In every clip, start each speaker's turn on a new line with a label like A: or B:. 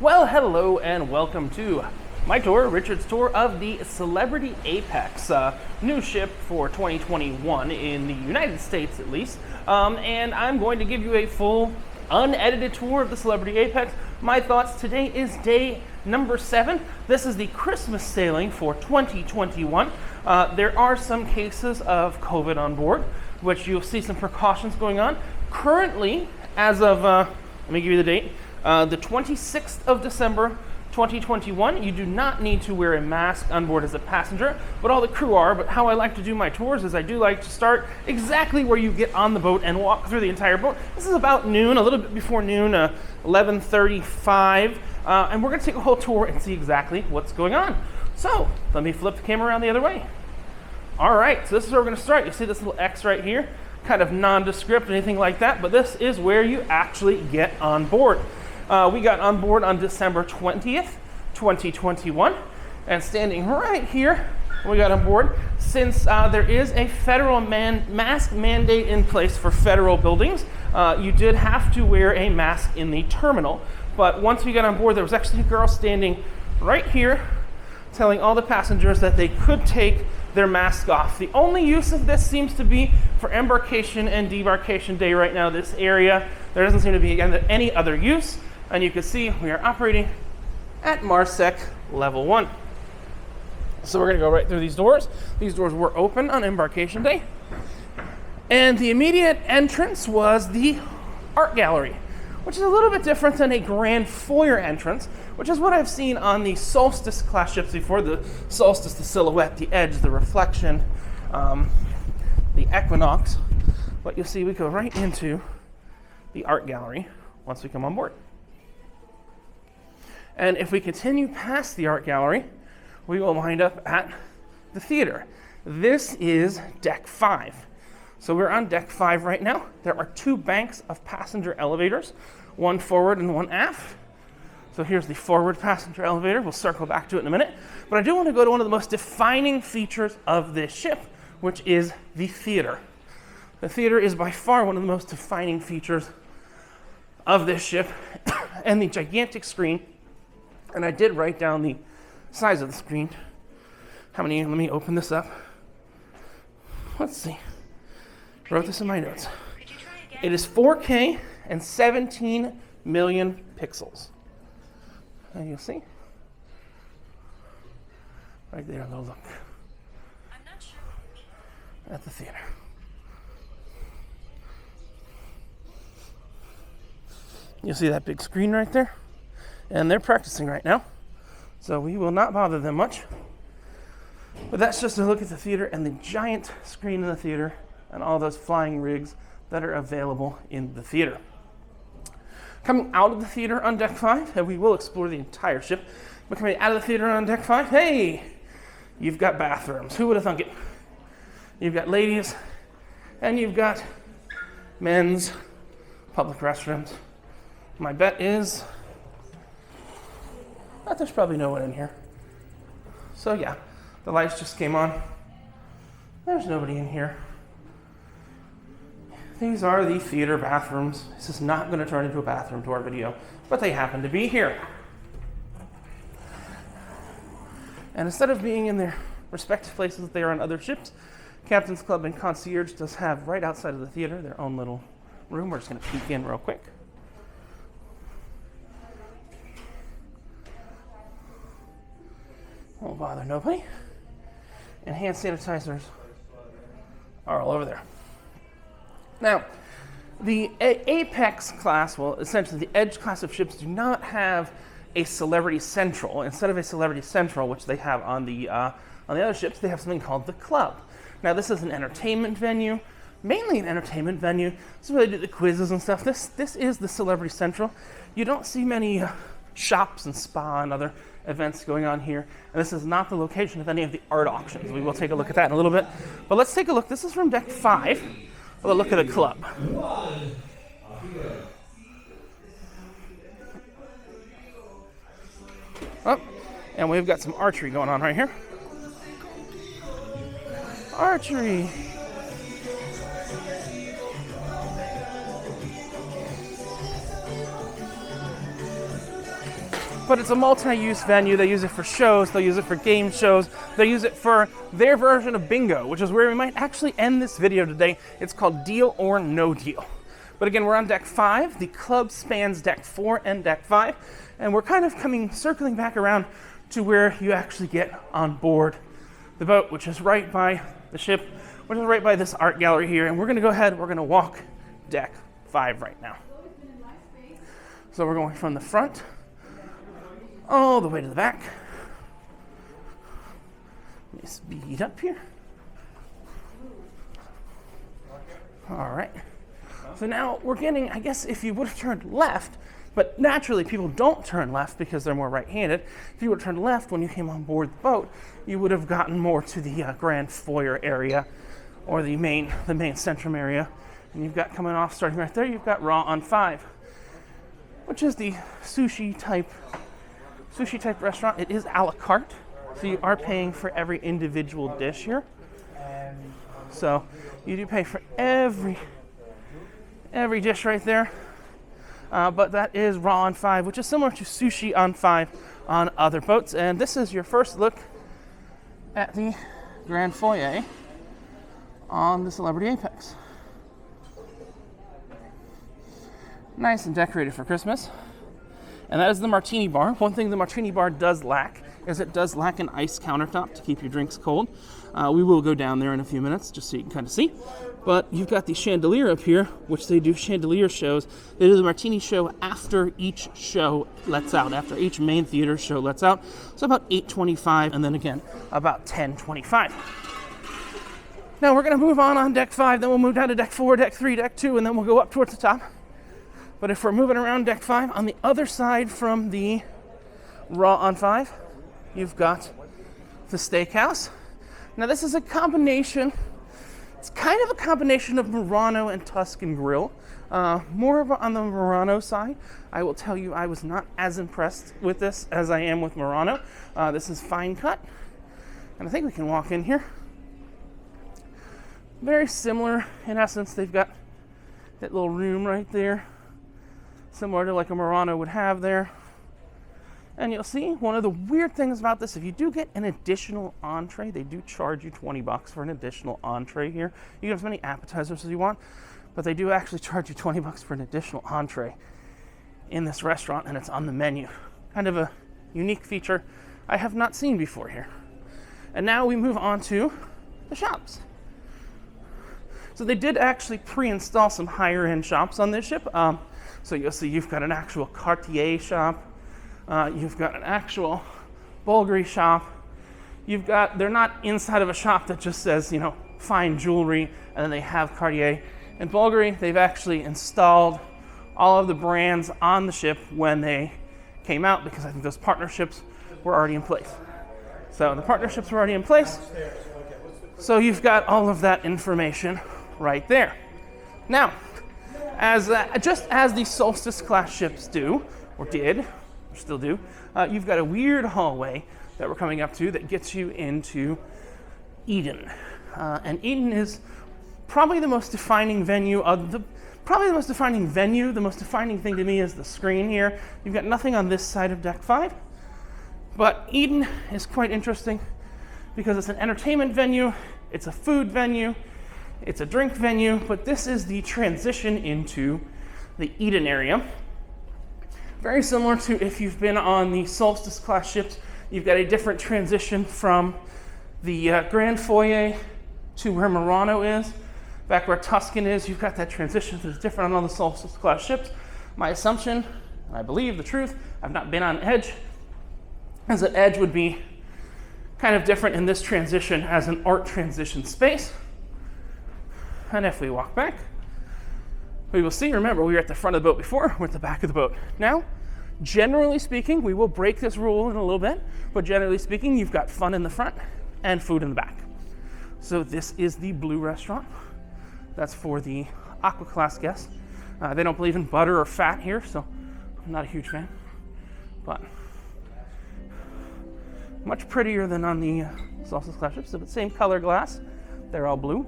A: Well, hello and welcome to my tour, Richard's tour of the Celebrity Apex, new ship for 2021 in the United States at least. And I'm going to give you a full, unedited tour of the Celebrity Apex. My thoughts today is day number 7. This is the Christmas sailing for 2021. There are some cases of COVID on board, which you'll see some precautions going on. Currently, as of, let me give you the date, the 26th of December, 2021, you do not need to wear a mask on board as a passenger, but all the crew are. But how I like to do my tours is I do like to start exactly where you get on the boat and walk through the entire boat. This is about noon, a little bit before noon, 11:35, and we're going to take a whole tour and see exactly what's going on. So let me flip the camera around the other way. All right, so this is where we're going to start. You see this little X right here, kind of nondescript, anything like that, but this is where you actually get on board. We got on board on December 20th, 2021, and standing right here, we got on board, since there is a federal mask mandate in place for federal buildings, you did have to wear a mask in the terminal. But once we got on board, there was actually a girl standing right here telling all the passengers that they could take their mask off. The only use of this seems to be for embarkation and debarkation day right now, this area. There doesn't seem to be any other use. And you can see we are operating at MARSEC level 1. So we're going to go right through these doors. These doors were open on embarkation day. And the immediate entrance was the art gallery, which is a little bit different than a grand foyer entrance, which is what I've seen on the Solstice class ships before. The Solstice, the Silhouette, the Edge, the Reflection, the Equinox. But you'll see we go right into the art gallery once we come on board. And if we continue past the art gallery, we will wind up at the theater. This is deck 5. So we're on deck 5 right now. There are 2 banks of passenger elevators, one forward and one aft. So here's the forward passenger elevator. We'll circle back to it in a minute. But I do want to go to one of the most defining features of this ship, which is the theater. The theater is by far one of the most defining features of this ship, and the gigantic screen. And I did write down the size of the screen. Let me open this up. Let's see. Wrote this in my notes. It is 4K and 17 million pixels. And you'll see. Right there, a little look. I'm not sure. At the theater. You'll see that big screen right there. And they're practicing right now, so we will not bother them much. But that's just a look at the theater and the giant screen in the theater and all those flying rigs that are available in the theater. Coming out of the theater on deck 5, and we will explore the entire ship, but coming out of the theater on deck 5, hey, you've got bathrooms. Who would have thunk it? You've got ladies, and you've got men's public restrooms. My bet is that there's probably no one in here. So yeah, the lights just came on. There's nobody in here. These are the theater bathrooms. This is not going to turn into a bathroom tour video, but they happen to be here. And instead of being in their respective places that they are on other ships, Captain's Club and Concierge does have right outside of the theater their own little room. We're just going to peek in real quick. Won't bother nobody. And hand sanitizers are all over there. Now, the Apex class, well, essentially the Edge class of ships do not have a Celebrity Central. Instead of a Celebrity Central, which they have on the other ships, they have something called the Club. Now, this is an entertainment venue, mainly an entertainment venue. This is where they do the quizzes and stuff. This is the Celebrity Central. You don't see many shops and spa and other events going on here, and this is not the location of any of the art auctions. We will take a look at that in a little bit, but let's take a look. This is from deck 5, with a look at the club. Oh, and we've got some archery going on right here. Archery. but it's a multi-use venue. They use it for shows, they'll use it for game shows, they'll use it for their version of bingo, which is where we might actually end this video today. It's called Deal or No Deal. But again, we're on deck 5. The club spans deck 4 and deck 5, and we're kind of circling back around to where you actually get on board the boat, which is right by the ship, which is right by this art gallery here. And we're going to go ahead, we're going to walk deck 5 right now. So we're going from the front all the way to the back. Let me speed up here. All right. So now we're getting, I guess if you would have turned left, but naturally people don't turn left because they're more right-handed. If you would have turned left when you came on board the boat, you would have gotten more to the grand foyer area or the main centrum area. And you've got coming off, starting right there, you've got Raw on 5, which is the sushi type restaurant. It is a la carte, so you are paying for every individual dish here. So you do pay for every dish right there, but that is Raw on 5, which is similar to Sushi on 5 on other boats. And this is your first look at the Grand Foyer on the Celebrity Apex. Nice and decorated for Christmas. And that is the Martini Bar. One thing the Martini Bar does lack is it does lack an ice countertop to keep your drinks cold. We will go down there in a few minutes just so you can kind of see. But you've got the chandelier up here, which they do chandelier shows. They do the Martini show after each show lets out, after each main theater show lets out. So about 8:25, and then again about 10:25. Now we're going to move on deck 5, then we'll move down to deck 4, deck 3, deck 2, and then we'll go up towards the top. But if we're moving around deck 5, on the other side from the Raw on 5, you've got the steakhouse. Now this is a combination, it's kind of a combination of Murano and Tuscan Grill. More on the Murano side. I will tell you I was not as impressed with this as I am with Murano. This is fine cut, and I think we can walk in here. Very similar in essence. They've got that little room right there, similar to like a Murano would have there. And you'll see one of the weird things about this, if you do get an additional entree, they do charge you $20 for an additional entree here. You can have as many appetizers as you want, but they do actually charge you $20 for an additional entree in this restaurant, and it's on the menu. Kind of a unique feature I have not seen before here. And now we move on to the shops. So they did actually pre-install some higher end shops on this ship. So you'll see you've got an actual Cartier shop. You've got an actual Bulgari shop. They're not inside of a shop that just says, fine jewelry, and then they have Cartier. In Bulgari, they've actually installed all of the brands on the ship when they came out, because I think those partnerships were already in place. So the partnerships were already in place. So you've got all of that information right there. Now, just as the Solstice class ships do, or did, or still do, you've got a weird hallway that we're coming up to that gets you into Eden. And Eden is probably the most defining venue the most defining thing to me is the screen here. You've got nothing on this side of deck 5, but Eden is quite interesting because it's an entertainment venue, it's a food venue, it's a drink venue, but this is the transition into the Eden area. Very similar to if you've been on the Solstice class ships, you've got a different transition from the Grand Foyer to where Murano is. Back where Tuscan is, you've got that transition that's different on all the Solstice class ships. My assumption, and I believe the truth, I've not been on Edge, is that Edge would be kind of different in this transition as an art transition space. And if we walk back, we will see, remember, we were at the front of the boat before, we're at the back of the boat now. Generally speaking, we will break this rule in a little bit, but generally speaking, you've got fun in the front and food in the back. So this is the Blue Restaurant. That's for the Aqua class guests. They don't believe in butter or fat here, so I'm not a huge fan. But much prettier than on the Solstice class ships. So the same color glass. They're all blue.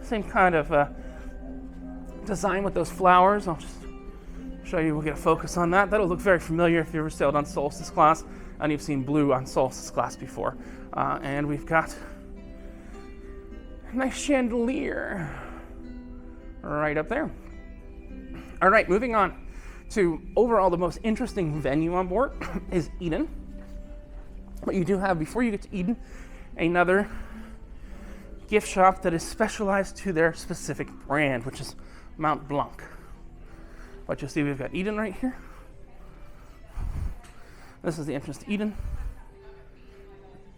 A: Same kind of design with those flowers. I'll just show you, we'll get a focus on that. That'll look very familiar if you ever sailed on Solstice class and you've seen blue on Solstice class before. And we've got a nice chandelier right up there. All right, moving on to overall the most interesting venue on board is Eden. But you do have, before you get to Eden, another gift shop that is specialized to their specific brand, which is Mont Blanc. But you'll see we've got Eden right here. This is the entrance to Eden.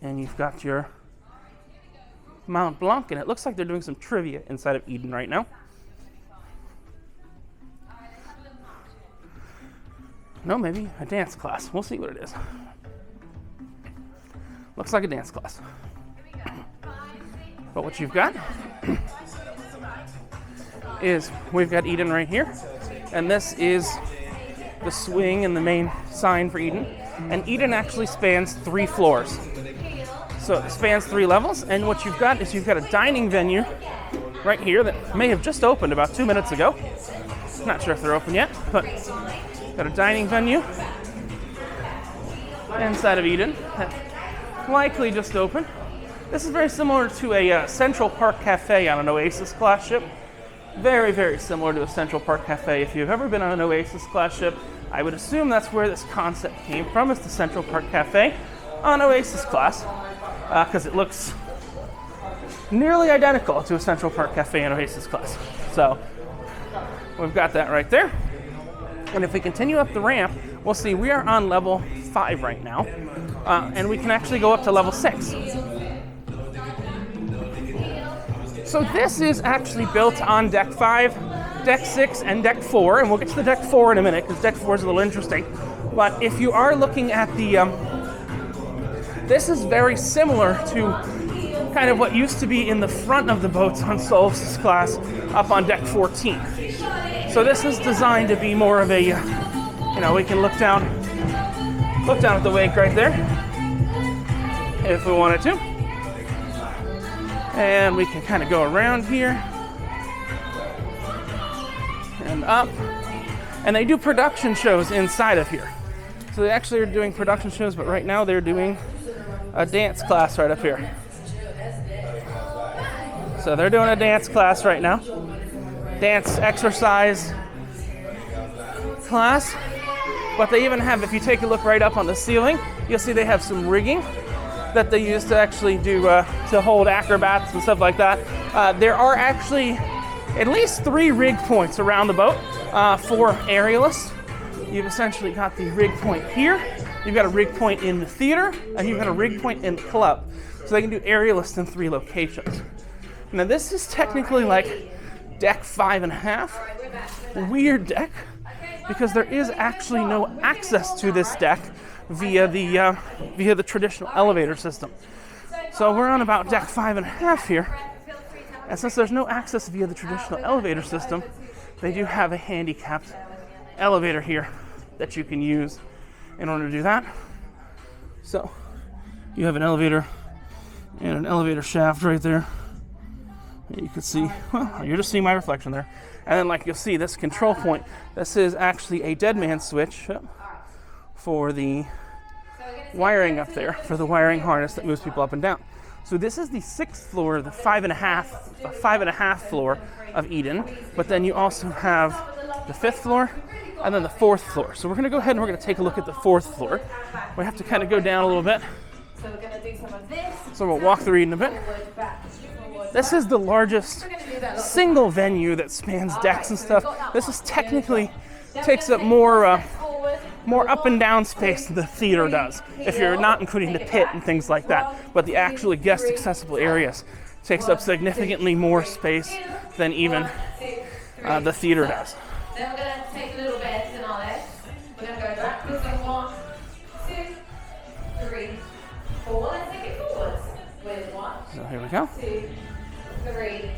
A: And you've got your Mont Blanc, and it looks like they're doing some trivia inside of Eden right now. No, maybe a dance class. We'll see what it is. Looks like a dance class. But what you've got is we've got Eden right here. And this is the swing and the main sign for Eden. And Eden actually spans 3 floors. So it spans 3 levels. And what you've got is you've got a dining venue right here that may have just opened about 2 minutes ago. Not sure if they're open yet, but got a dining venue inside of Eden that likely just opened. This is very similar to a Central Park Cafe on an Oasis class ship. Very, very similar to a Central Park Cafe. If you've ever been on an Oasis class ship, I would assume that's where this concept came from, is the Central Park Cafe on Oasis class, because it looks nearly identical to a Central Park Cafe on Oasis class. So we've got that right there. And if we continue up the ramp, we'll see we are on level 5 right now, and we can actually go up to level 6. So this is actually built on deck 5, deck 6, and deck 4, and we'll get to the deck 4 in a minute because deck 4 is a little interesting. But if you are looking at the, this is very similar to kind of what used to be in the front of the boats on Solstice class up on deck 14. So this is designed to be more of a, we can look down at the wake right there if we wanted to. And we can kind of go around here and up. And they do production shows inside of here. So they actually are doing production shows, but right now they're doing a dance class right up here. So they're doing a dance class right now. Dance exercise class. But they even have, if you take a look right up on the ceiling, you'll see they have some rigging that they use to actually do, to hold acrobats and stuff like that. There are actually at least 3 rig points around the boat for aerialists. You've essentially got the rig point here, you've got a rig point in the theater, and you've got a rig point in the club. So they can do aerialists in 3 locations. Now this is technically like deck 5.5, weird deck, because there is actually no access to this deck via the traditional elevator system. So we're on about deck 5.5 here, and since there's no access via the traditional elevator system, they do have a handicapped elevator here that you can use in order to do that. So you have an elevator and an elevator shaft right there. You can see, well, you're just seeing my reflection there. And then like you'll see this control point, this is actually a dead man switch for the wiring up there, for the wiring harness that moves people up and down. So this is the 6th floor, the 5.5 floor of Eden, but then you also have the 5th floor and then the 4th floor. So we're going to go ahead and we're going to take a look at the 4th floor. We have to kind of go down a little bit.
B: So we're going to do some of this.
A: So we'll walk through Eden a bit. This is the largest single venue that spans decks and stuff. This is technically takes up more up and down space than the theater does, if you're not including the pit and things like that. But the actually guest accessible areas takes up significantly more space than even the theater does.
B: Then we're going to take a little bit in our legs. We're going to go back. This is 1, 2, 3, 4. Let's take it forwards. With 1.
A: So here we go.
B: 2, 3,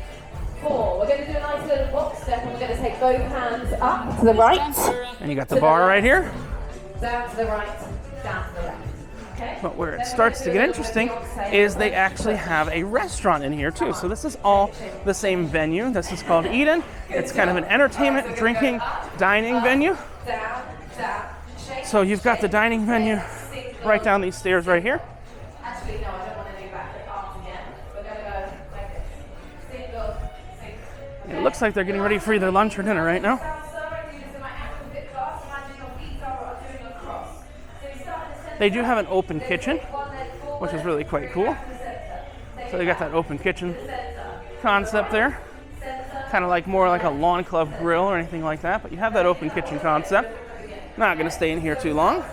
B: 4. We're going to do a nice little box step, and we're going to take both hands up to the right.
A: And you got the bar right here.
B: Down to the right, down to the left.
A: But where it starts to get interesting is they actually have a restaurant in here too. So this is all the same venue. This is called Eden. It's kind of an entertainment, drinking, dining venue. So you've got the dining venue right down these stairs right here.
B: Actually, no, I don't want to do back the arms again. We're going to go like this. Single, single.
A: It looks like they're getting ready for either lunch or dinner right now. They do have an open kitchen, which is really quite cool. So they got that open kitchen concept there. Kind of like more like a lawn club grill or anything like that, but you have that open kitchen concept. Not going to stay in here too long.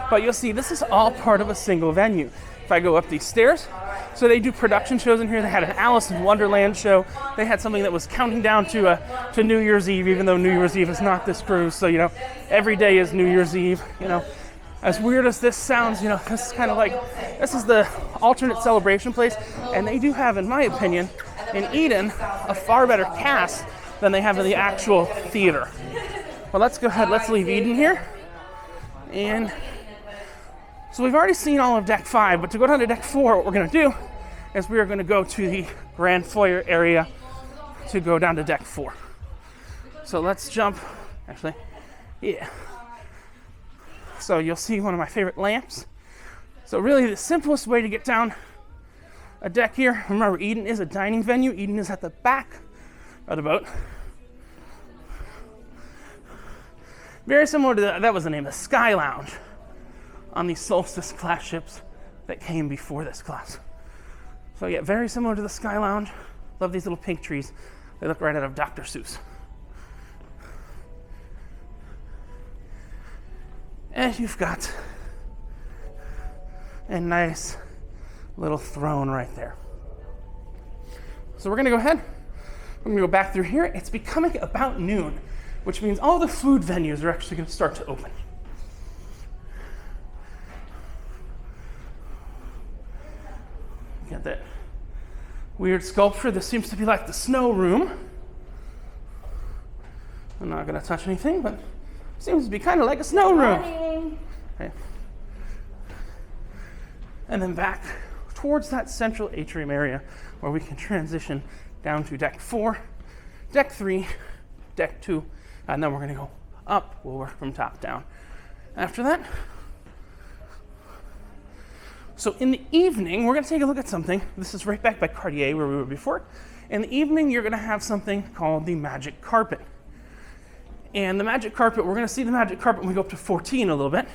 A: But you'll see this is all part of a single venue. If I go up these stairs, so they do production shows in here. They had an Alice in Wonderland show. They had something that was counting down to New Year's Eve, even though New Year's Eve is not this cruise. So, every day is New Year's Eve, As weird as this sounds, this is kind of like, this is the alternate celebration place. And they do have, in my opinion, in Eden, a far better cast than they have in the actual theater. Well, let's go ahead, let's leave Eden here. And so we've already seen all of deck 5, but to go down to deck 4, what we're going to do is we are going to go to the grand foyer area to go down to deck 4. So let's jump, So you'll see one of my favorite lamps. So really the simplest way to get down a deck here, remember Eden is a dining venue. Eden is at the back of the boat. Very similar to that was the name, the Sky Lounge on the Solstice class ships that came before this class. So yeah, very similar to the Sky Lounge. Love these little pink trees. They look right out of Dr. Seuss. And you've got a nice little throne right there. So we're gonna go ahead. We're gonna go back through here. It's becoming about noon, which means all the food venues are actually gonna start to open. Got that weird sculpture. This seems to be like the snow room. I'm not gonna touch anything, but seems to be kind of like a snow room. Okay. And then back towards that central atrium area where we can transition down to deck 4, deck 3, deck 2, and then we're going to go up. We'll work from top down. After that, so in the evening, we're going to take a look at something. This is right back by Cartier where we were before. In the evening, you're going to have something called the magic carpet. And the magic carpet, we're going to see the magic carpet when we go up to 14 a little bit.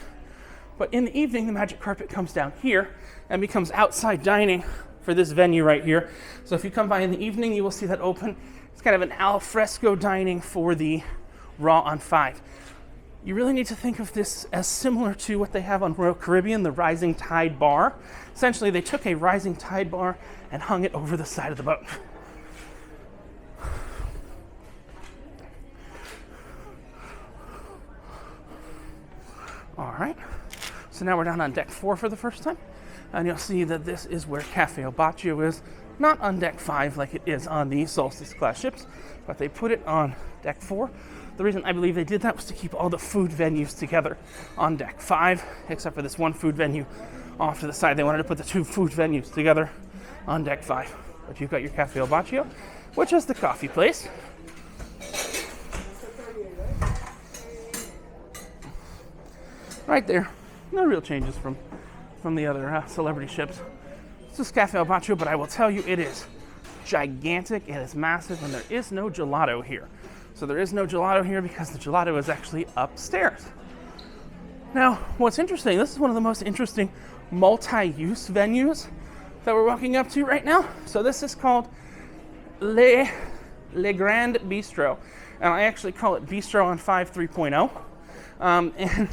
A: But in the evening, the magic carpet comes down here and becomes outside dining for this venue right here. So if you come by in the evening, you will see that open. It's kind of an al fresco dining for the Raw on 5. You really need to think of this as similar to what they have on Royal Caribbean, the Rising Tide Bar. Essentially, they took a Rising Tide bar and hung it over the side of the boat. All right, so now we're down on deck 4 for the first time, and you'll see that this is where Cafe Bacio is, not on deck 5 like it is on the Solstice class ships, but they put it on deck 4. The reason I believe they did that was to keep all the food venues together on deck 5, except for this one food venue off to the side. They wanted to put the 2 food venues together on deck 5. But you've got your Cafe Bacio, which is the coffee place. Right there, no real changes from the other celebrity ships. It's just Cafe Bacio, but I will tell you it is gigantic, it is massive, and there is no gelato here. So there is no gelato here because the gelato is actually upstairs. Now, what's interesting, this is one of the most interesting multi-use venues that we're walking up to right now. So this is called Le Grand Bistro, and I actually call it Bistro on 5 3.0. And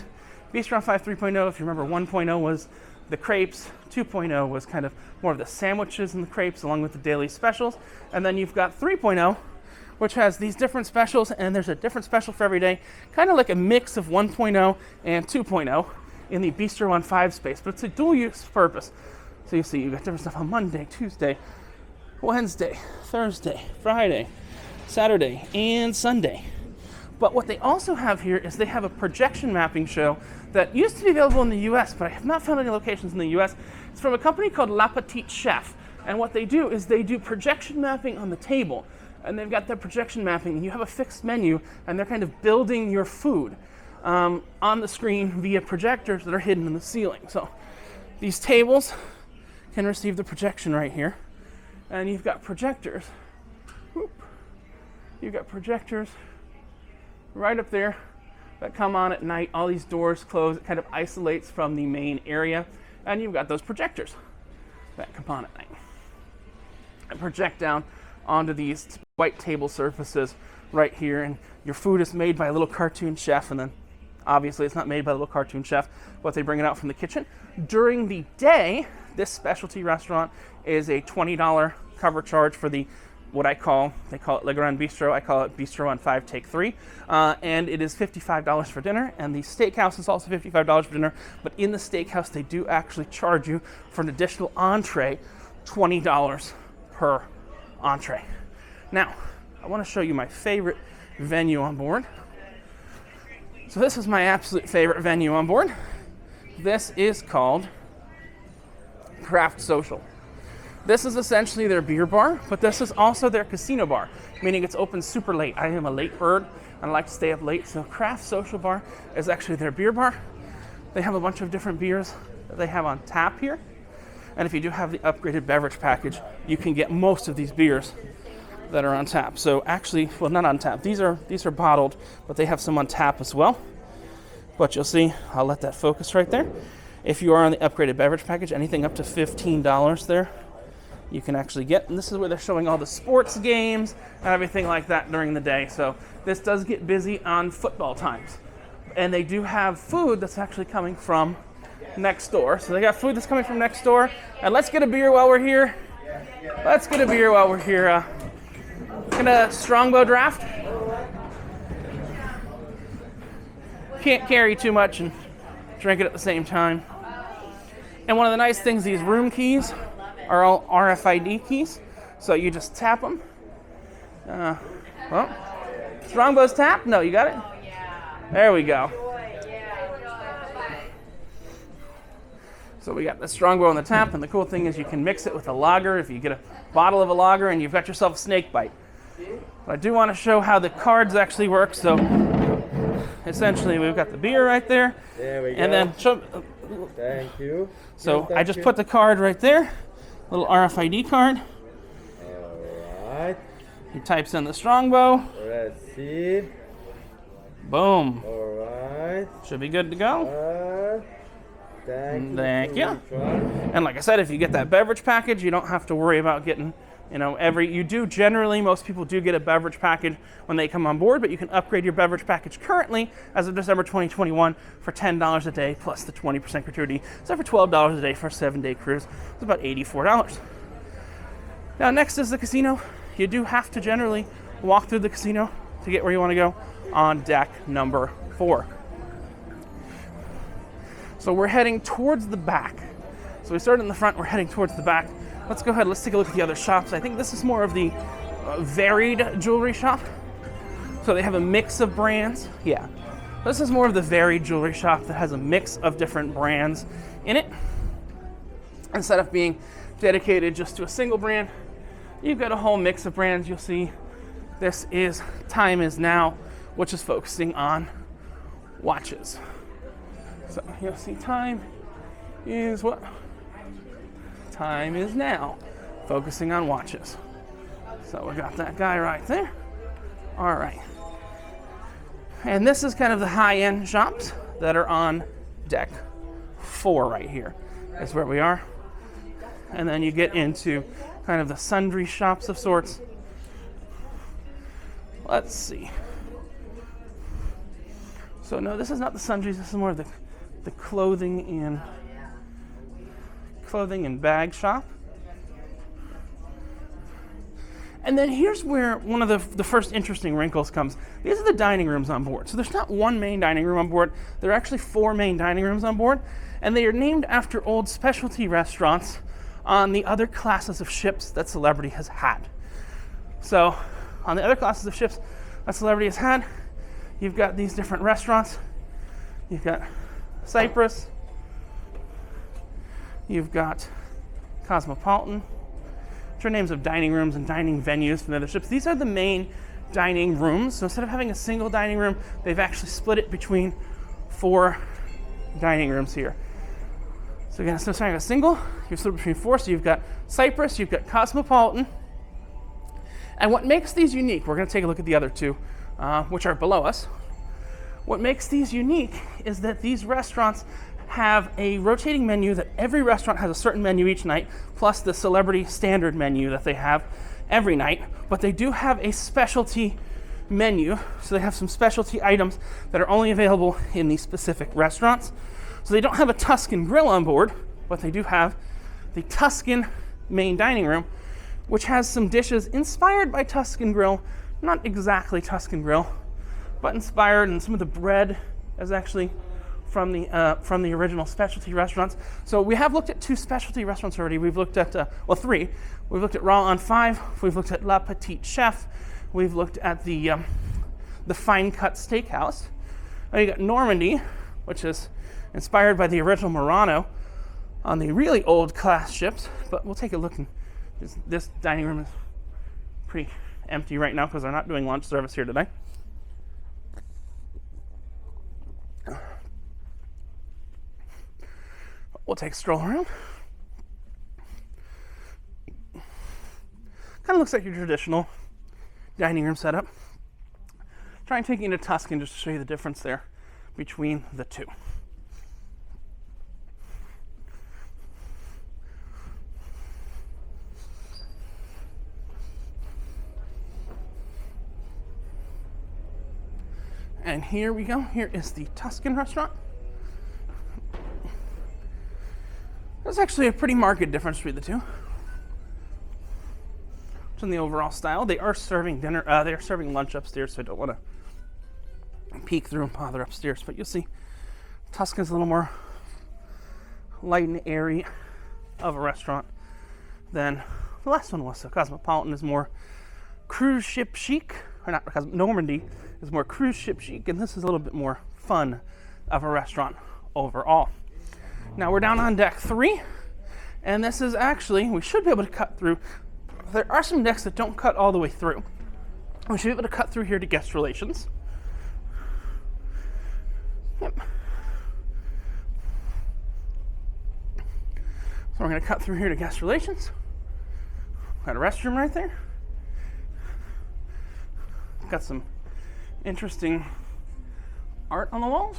A: Bistro on 5 3.0, if you remember, 1.0 was the crepes, 2.0 was kind of more of the sandwiches and the crepes along with the daily specials, and then you've got 3.0, which has these different specials, and there's a different special for every day, kind of like a mix of 1.0 and 2.0 in the Bistro on 5 space, but it's a dual use purpose. So you see, you've got different stuff on Monday, Tuesday, Wednesday, Thursday, Friday, Saturday, and Sunday. But what they also have here is they have a projection mapping show that used to be available in the US, but I have not found any locations in the US. It's from a company called La Petite Chef. And what they do is they do projection mapping on the table. And they've got that projection mapping, and you have a fixed menu, and they're kind of building your food on the screen via projectors that are hidden in the ceiling. So these tables can receive the projection right here. And you've got projectors. Whoop. You've got projectors right up there that come on at night. All these doors close. It kind of isolates from the main area. And you've got those projectors that come on at night and project down onto these white table surfaces right here. And your food is made by a little cartoon chef, and then obviously it's not made by a little cartoon chef, but they bring it out from the kitchen. During the day, this specialty restaurant is a $20 cover charge for the what they call it Le Grand Bistro. I call it Bistro on 5 Take 3. And it is $55 for dinner. And the steakhouse is also $55 for dinner. But in the steakhouse, they do actually charge you for an additional entree, $20 per entree. Now, I want to show you my favorite venue on board. So this is my absolute favorite venue on board. This is called Craft Social. This is essentially their beer bar, but this is also their casino bar, meaning it's open super late. I am a late bird, and I like to stay up late, so Craft Social Bar is actually their beer bar. They have a bunch of different beers that they have on tap here, and if you do have the upgraded beverage package, you can get most of these beers that are on tap. So actually, well, not on tap. These are bottled, but they have some on tap as well. But you'll see, I'll let that focus right there. If you are on the upgraded beverage package, anything up to $15 there, you can actually get. And this is where they're showing all the sports games and everything like that during the day. So this does get busy on football times. And they do have food that's actually coming from next door. So they got food that's coming from next door. And let's get a beer while we're here. Let's get a beer while we're here. Get a Strongbow draft. Can't carry too much and drink it at the same time. And one of the nice things, these room keys are all RFID keys. So you just tap them. Well, Strongbow's tap? No, you got it? There we go. So we got the Strongbow on the tap, and the cool thing is you can mix it with a lager if you get a bottle of a lager and you've got yourself a snake bite. But I do want to show how the cards actually work. So essentially we've got the beer right there.
C: There we go.
A: And then
C: thank you.
A: So
C: Yes, thank
A: I just
C: you.
A: put the card right there, little RFID card.
C: All right.
A: He types in the Strongbow.
C: Let's see.
A: Boom.
C: All right.
A: Should be good to go.
C: Thank you.
A: you. And like I said, if you get that beverage package, you don't have to worry about getting, you do generally, most people do get a beverage package when they come on board, but you can upgrade your beverage package currently as of December 2021 for $10 a day plus the 20% gratuity. So for $12 a day for a 7-day cruise, it's about $84. Now next is the casino. You do have to generally walk through the casino to get where you want to go on deck number 4. So we're heading towards the back. So we started in the front, we're heading towards the back. Let's go ahead, let's take a look at the other shops. I think this is more of the varied jewelry shop. So they have a mix of brands. Yeah, this is more of the varied jewelry shop that has a mix of different brands in it. Instead of being dedicated just to a single brand, you've got a whole mix of brands. You'll see this is Time Is Now, which is focusing on watches. So you'll see Time is what? Time Is Now, focusing on watches. So we got that guy right there. All right. And this is kind of the high-end shops that are on deck 4 right here. That's where we are. And then you get into kind of the sundry shops of sorts. Let's see. So no, this is not the sundries. This is more of the clothing and bag shop. And then here's where one of the first interesting wrinkles comes. These are the dining rooms on board. So there's not one main dining room on board. There are actually 4 main dining rooms on board. And they are named after old specialty restaurants on the other classes of ships that Celebrity has had. So on the other classes of ships that Celebrity has had, you've got these different restaurants. You've got Cypress. You've got Cosmopolitan, which are names of dining rooms and dining venues from the other ships. These are the main dining rooms. So instead of having a single dining room, they've actually split it between 4 dining rooms here. So again, instead of starting a single, you're split between 4. So you've got Cypress, you've got Cosmopolitan. And what makes these unique, we're going to take a look at the other 2, which are below us. What makes these unique is that these restaurants have a rotating menu, that every restaurant has a certain menu each night, plus the celebrity standard menu that they have every night. But they do have a specialty menu, so they have some specialty items that are only available in these specific restaurants. So they don't have a Tuscan grill on board, but they do have the Tuscan main dining room, which has some dishes inspired by Tuscan grill, not exactly Tuscan grill, but inspired, and some of the bread is actually from the original specialty restaurants. So we have looked at 2 specialty restaurants already. We've looked at 3. We've looked at Raw on 5. We've looked at La Petite Chef. We've looked at the Fine Cut Steakhouse. Now you got Normandy, which is inspired by the original Murano on the really old class ships. But we'll take a look. And this dining room is pretty empty right now because they're not doing lunch service here today. We'll take a stroll around. Kind of looks like your traditional dining room setup. Try and take you into Tuscan just to show you the difference there between the 2. And here we go. Here is the Tuscan restaurant. There's actually a pretty marked difference between the 2. In the overall style, they are serving dinner. They are serving lunch upstairs, so I don't want to peek through and bother upstairs. But you'll see, Tuscan's a little more light and airy of a restaurant than the last one was. So Cosmopolitan is more cruise ship chic, or not? Because Normandy is more cruise ship chic, and this is a little bit more fun of a restaurant overall. Now we're down on deck 3, and this is actually, we should be able to cut through. There are some decks that don't cut all the way through. We should be able to cut through here to guest relations. Yep. So we're going to cut through here to guest relations. Got a restroom right there. Got some interesting art on the walls.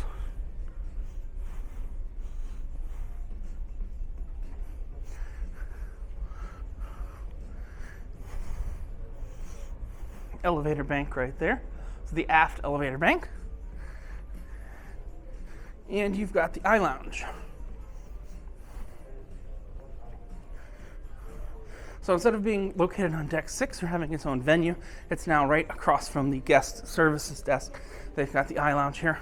A: Elevator bank right there. So the aft elevator bank. And you've got the eye lounge. So instead of being located on deck 6 or having its own venue, it's now right across from the guest services desk. They've got the eye lounge here,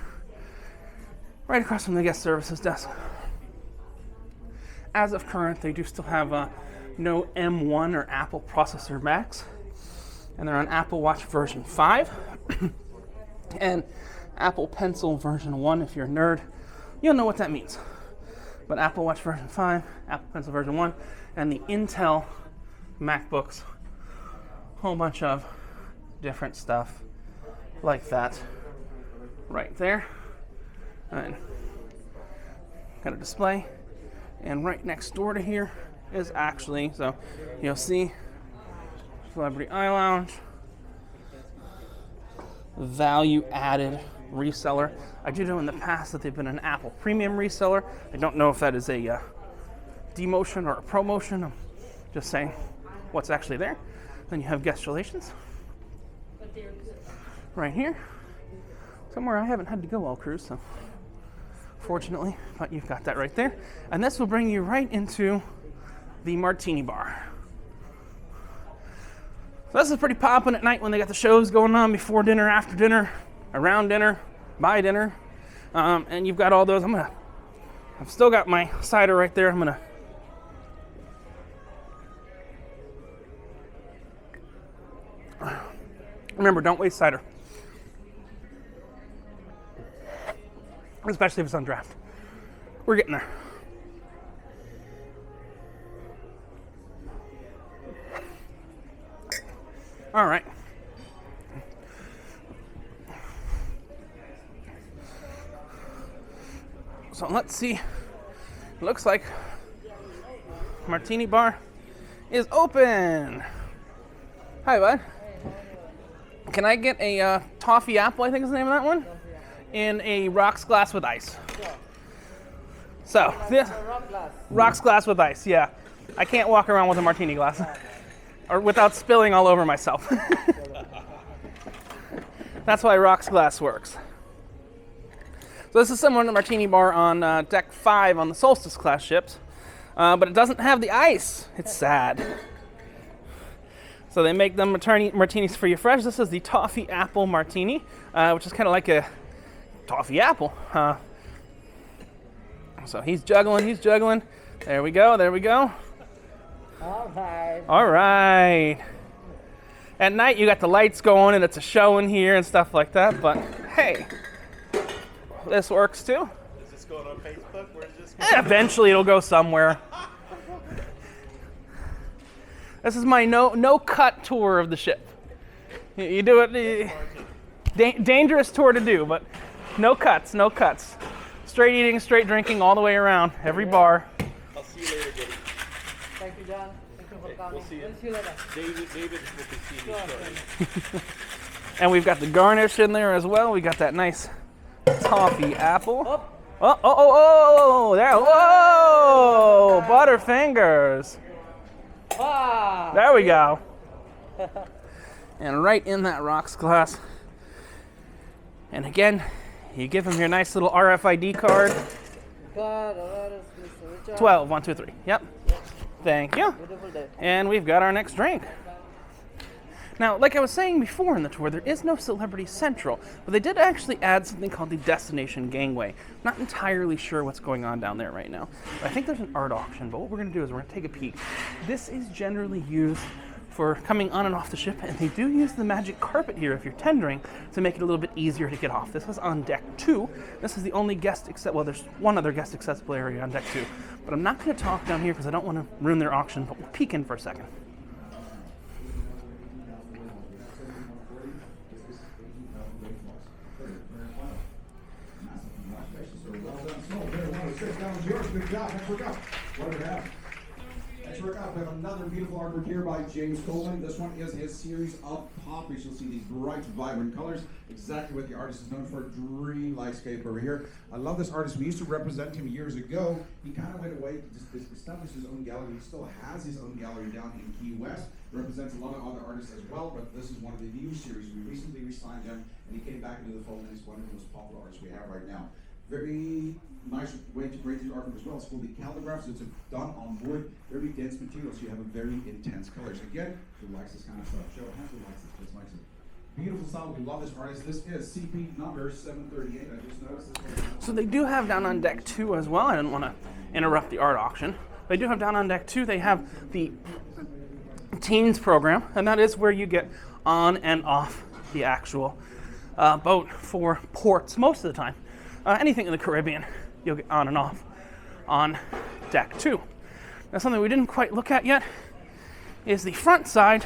A: right across from the guest services desk. As of current, they do still have no M1 or Apple processor Macs. And they're on Apple Watch version 5 and Apple Pencil version 1. If you're a nerd, you'll know what that means. But Apple Watch version 5, Apple Pencil version 1, and the Intel MacBooks. Whole bunch of different stuff like that right there. And got a display. And right next door to here is actually, so you'll see, Celebrity Eye Lounge, value-added reseller. I do know in the past that they've been an Apple Premium reseller. I don't know if that is a demotion or a promotion. I'm just saying what's actually there. Then you have guest relations right here. Somewhere I haven't had to go all cruise, so fortunately, but you've got that right there. And this will bring you right into the Martini Bar. So this is pretty poppin' at night when they got the shows going on before dinner, after dinner, around dinner, by dinner. And you've got all those. I've still got my cider right there. Remember, don't waste cider. especially if it's on draft. We're getting there. All right. So let's see. It looks like Martini Bar is open. Hi, bud. Can I get a toffee apple, I think is the name of that one, in a rocks glass with ice? So, this rocks glass with ice, yeah. I can't walk around with a martini glass or without spilling all over myself. That's why rocks glass works. So this is similar to the Martini Bar on deck 5 on the Solstice class ships, but it doesn't have the ice. It's sad. So they make them martinis for you fresh. This is the toffee apple martini, which is kind of like a toffee apple. So he's juggling. There we go.
C: All right.
A: All right. At night, you got the lights going, and it's a show in here and stuff like that, but hey, this works too.
D: Is this going on Facebook? Where's this going?
A: Eventually, it'll go somewhere. This is my no cut tour of the ship. You do it, dangerous tour to do, but no cuts. Straight eating, straight drinking all the way around, every bar.
D: I'll see you later, Dave.
C: Thank you, John. Thank you for coming.
D: We'll see you.
C: See you later.
D: David will be seeing you shortly.
A: And we've got the garnish in there as well. We got that nice toffee apple. Oh, there. Whoa! Butterfingers.
C: Ah.
A: There we go. And right in that rocks glass. And again, you give them your nice little RFID card. 12, 1, 2, 3. Yep. Thank you.
C: Beautiful day.
A: And we've got our next drink. Now, like I was saying before in the tour, there is no Celebrity Central, but they did actually add something called the Destination Gangway. Not entirely sure what's going on down there right now. I think there's an art auction, but what we're going to do is we're going to take a peek. This is generally used for coming on and off the ship, and they do use the magic carpet here if you're tendering to make it a little bit easier to get off. This is on deck 2. This is the only well, there's one other guest accessible area on deck 2, but I'm not going to talk down here because I don't want to ruin their auction, but we'll peek in for a second.
E: Good job. Next work up. What do we have? Next work up, we have another beautiful artwork here by James Coleman. This one is his series of poppies. You'll see these bright, vibrant colors. Exactly what the artist is known for. Dream landscape over here. I love this artist. We used to represent him years ago. He kind of went away to establish his own gallery. He still has his own gallery down in Key West. Represents a lot of other artists as well, but this is one of the new series. We recently re-signed him, and he came back into the fold, and he's one of the most popular artists we have right now. Very nice way to create the artwork as well. It's called the calligraphs. It's done on wood, very dense material, so you have a very intense colors. Again, who likes this kind of stuff? Show hands who likes it. Just likes it. Beautiful style. We love this artist. This is CP number 738. I just noticed this.
A: So they do have down on deck 2 as well. I didn't want to interrupt the art auction. They do have down on deck 2, they have the teens program, and that is where you get on and off the actual boat for ports most of the time. Anything in the Caribbean, you'll get on and off on deck 2. Now, something we didn't quite look at yet is the front side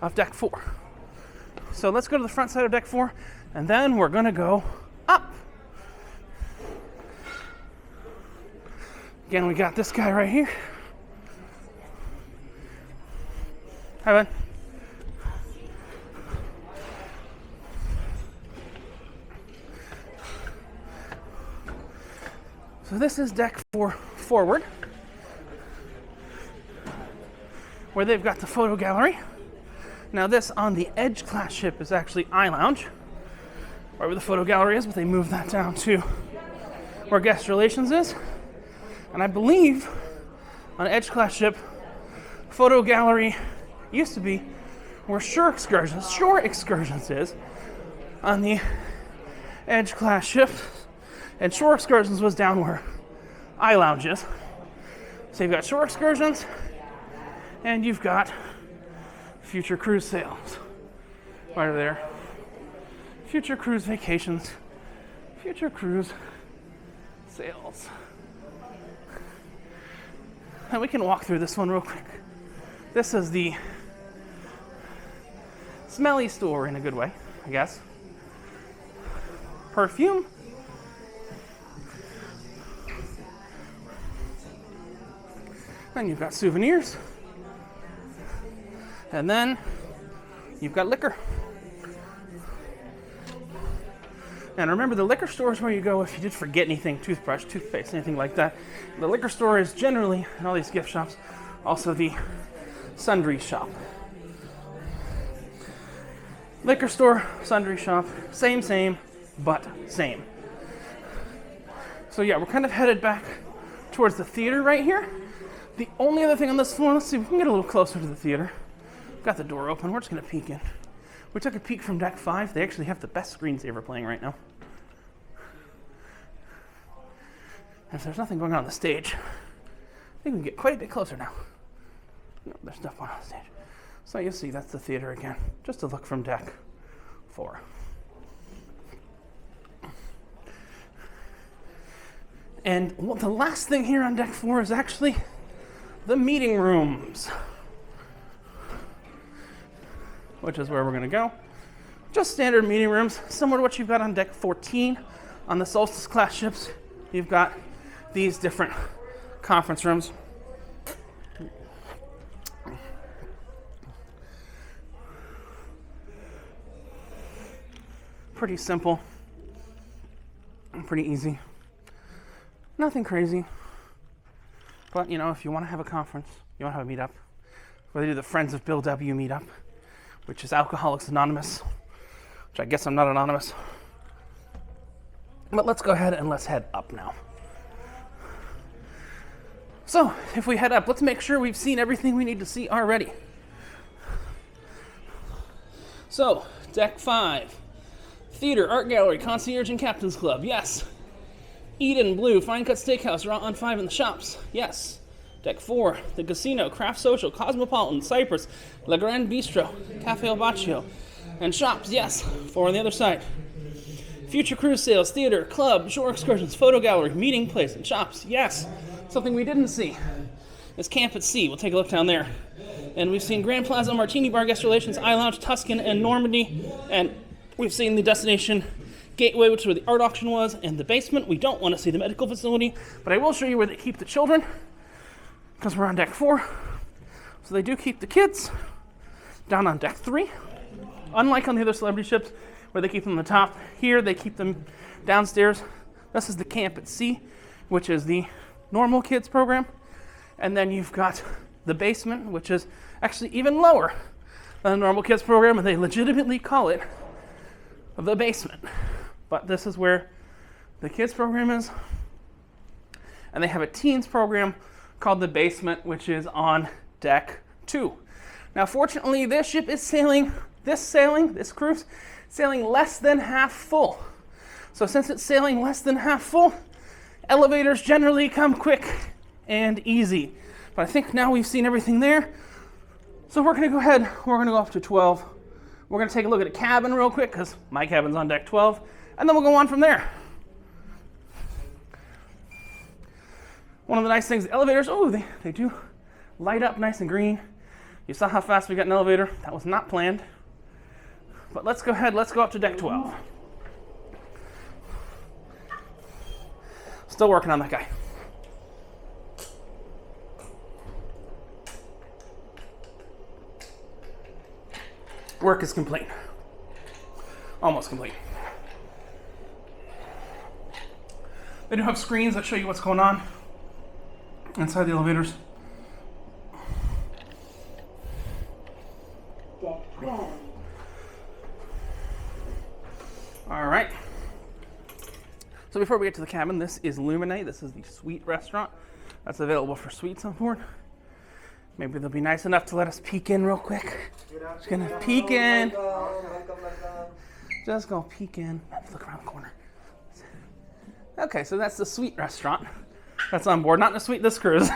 A: of deck 4. So let's go to the front side of deck 4, and then we're going to go up. Again, we got this guy right here. Hi, bud. So this is deck 4 forward, where they've got the photo gallery. Now this on the Edge class ship is actually eye lounge, right where the photo gallery is, but they moved that down to where guest relations is. And I believe on Edge class ship, photo gallery used to be where shore excursions is on the Edge class ship. And shore excursions was down where eye lounge is. So you've got shore excursions, and you've got future cruise sails right over there. Future cruise vacations, future cruise sails. And we can walk through this one real quick. This is the smelly store in a good way, I guess. Perfume. Then you've got souvenirs. And then you've got liquor. And remember, the liquor store is where you go if you did forget anything, toothbrush, toothpaste, anything like that. The liquor store is generally, in all these gift shops, also the sundry shop. Liquor store, sundry shop, same, but same. So yeah, we're kind of headed back towards the theater right here. The only other thing on this floor, let's see if we can get a little closer to the theater. Got the door open, we're just gonna peek in. We took a peek from deck 5. They actually have the best screensaver playing right now. And if there's nothing going on the stage, I think we can get quite a bit closer now. No, there's stuff on the stage. So you'll see that's the theater again. Just a look from deck 4. And the last thing here on deck 4 is actually the meeting rooms, which is where we're gonna go. Just standard meeting rooms, similar to what you've got on deck 14 on the Solstice class ships. You've got these different conference rooms. Pretty simple, pretty easy. Nothing crazy. But you know, if you want to have a conference, you want to have a meetup, whether you do the Friends of Bill W meetup, which is Alcoholics Anonymous, which I guess I'm not anonymous. But let's go ahead and let's head up now. So, if we head up, let's make sure we've seen everything we need to see already. So, deck 5, theater, art gallery, concierge, and captain's club, yes. Eden, Blue, Fine Cut Steakhouse, Raw on 5 in the shops, yes. Deck 4, the casino, Craft Social, Cosmopolitan, Cypress, La Grande Bistro, Cafe Bacio, and shops, yes. 4 on the other side. Future cruise sales, theater, club, shore excursions, photo gallery, meeting place, and shops, yes. Something we didn't see is Camp at Sea. We'll take a look down there. And we've seen Grand Plaza, Martini Bar, Guest Relations, I Lounge, Tuscan, and Normandy. And we've seen the destination gateway, which is where the art auction was, and the basement. We don't want to see the medical facility, but I will show you where they keep the children, because we're on deck 4. So they do keep the kids down on deck 3. Unlike on the other celebrity ships, where they keep them on the top, here they keep them downstairs. This is the Camp at Sea, which is the normal kids program. And then you've got the basement, which is actually even lower than the normal kids program, and they legitimately call it the basement. But this is where the kids program is. And they have a teens program called the basement, which is on deck 2. Now, fortunately, this ship is sailing this cruise, sailing less than half full. So since it's sailing less than half full, elevators generally come quick and easy. But I think now we've seen everything there. So we're gonna go ahead, we're gonna go up to 12. We're gonna take a look at a cabin real quick, because my cabin's on deck 12, and then we'll go on from there. One of the nice things, the elevators, they do light up nice and green. You saw how fast we got an elevator. That was not planned. But let's go ahead, let's go up to deck 12. Still working on that guy. Work is complete. Almost complete. They do have screens that show you what's going on inside the elevators.
C: Deck 12.
A: All right. So before we get to the cabin, this is Lumine. This is the suite restaurant that's available for suites on board. Maybe they'll be nice enough to let us peek in real quick. Just gonna peek in. Just go peek in. Let's look around the corner. Okay, so that's the suite restaurant that's on board. Not in a suite this cruise.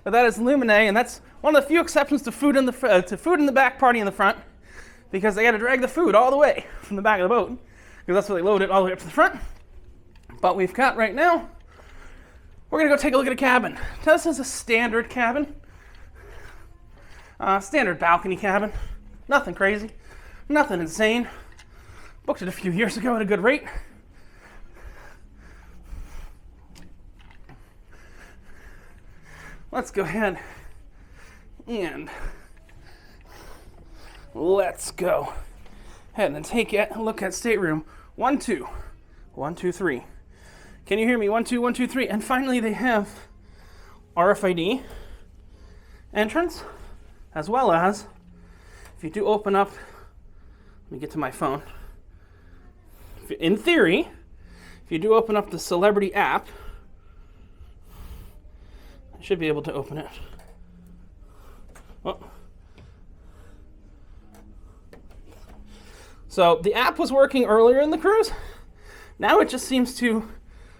A: But that is Lumine, and that's one of the few exceptions to food in the back, party in the front, because they got to drag the food all the way from the back of the boat, because that's where they load it all the way up to the front. But we've got right now, we're gonna go take a look at a cabin. Now, this is a standard cabin. Standard balcony cabin. Nothing crazy, nothing insane. Booked it a few years ago at a good rate. Let's go ahead and let's go ahead and take a look at stateroom 1, 2. 1, 2, 3. Can you hear me? 1, 2, 1, 2, 3. And finally, they have RFID entrance, as well as, if you do open up, let me get to my phone. In theory, if you do open up the Celebrity app, I should be able to open it. Oh. So the app was working earlier in the cruise. Now it just seems to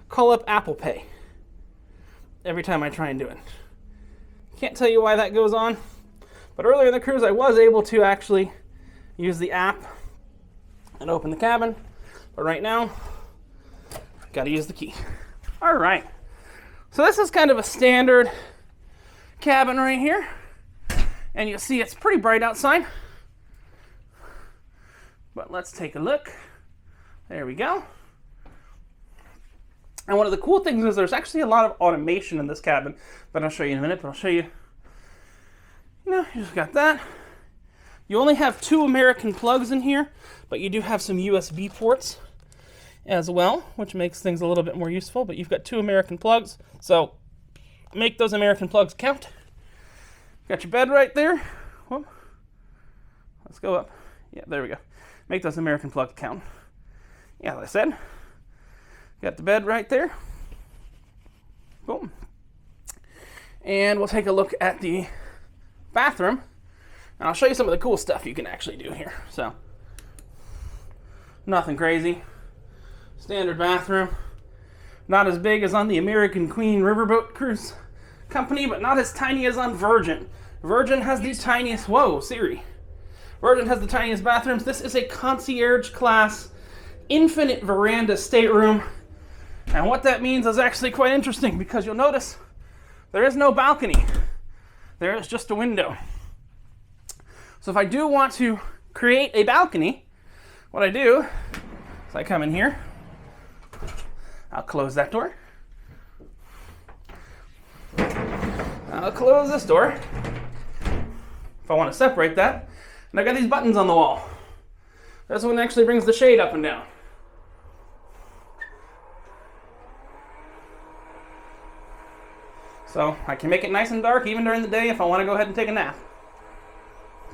A: call up Apple Pay every time I try and do it. Can't tell you why that goes on, but earlier in the cruise I was able to actually use the app and open the cabin, but right now, gotta use the key. All right, so this is kind of a standard cabin right here, and you'll see it's pretty bright outside, but let's take a look. There we go. And one of the cool things is there's actually a lot of automation in this cabin, but I'll show you in a minute, but I'll show you. You just got that. You only have 2 American plugs in here, but you do have some USB ports as well, which makes things a little bit more useful, but you've got 2 American plugs, so make those American plugs count. Got your bed right there. Whoa. Let's go up. Yeah, there we go. Make those American plugs count. Yeah, like I said. Got the bed right there. Boom. And we'll take a look at the bathroom. And I'll show you some of the cool stuff you can actually do here. So, nothing crazy. Standard bathroom. Not as big as on the American Queen Riverboat Cruise Company, but not as tiny as on Virgin. Virgin has the tiniest, whoa, Siri. Virgin has the tiniest bathrooms. This is a concierge class, infinite veranda stateroom. And what that means is actually quite interesting, because you'll notice there is no balcony. There is just a window. So if I do want to create a balcony, what I do is I come in here, I'll close that door, I'll close this door, if I want to separate that, and I've got these buttons on the wall. This one actually brings the shade up and down. So I can make it nice and dark even during the day if I want to go ahead and take a nap.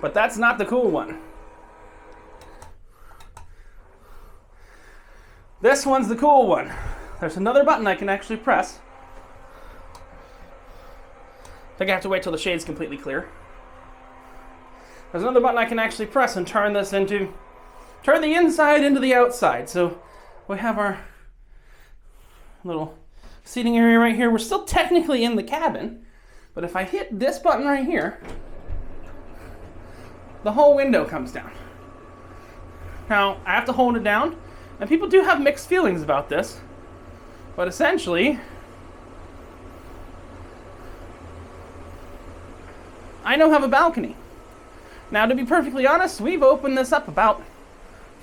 A: But that's not the cool one. This one's the cool one. There's another button I can actually press. I think I have to wait till the shade's completely clear. There's another button I can actually press and turn the inside into the outside. So we have our little seating area right here. We're still technically in the cabin, but if I hit this button right here, the whole window comes down. Now, I have to hold it down, and people do have mixed feelings about this, but essentially, I now have a balcony. Now, to be perfectly honest, we've opened this up about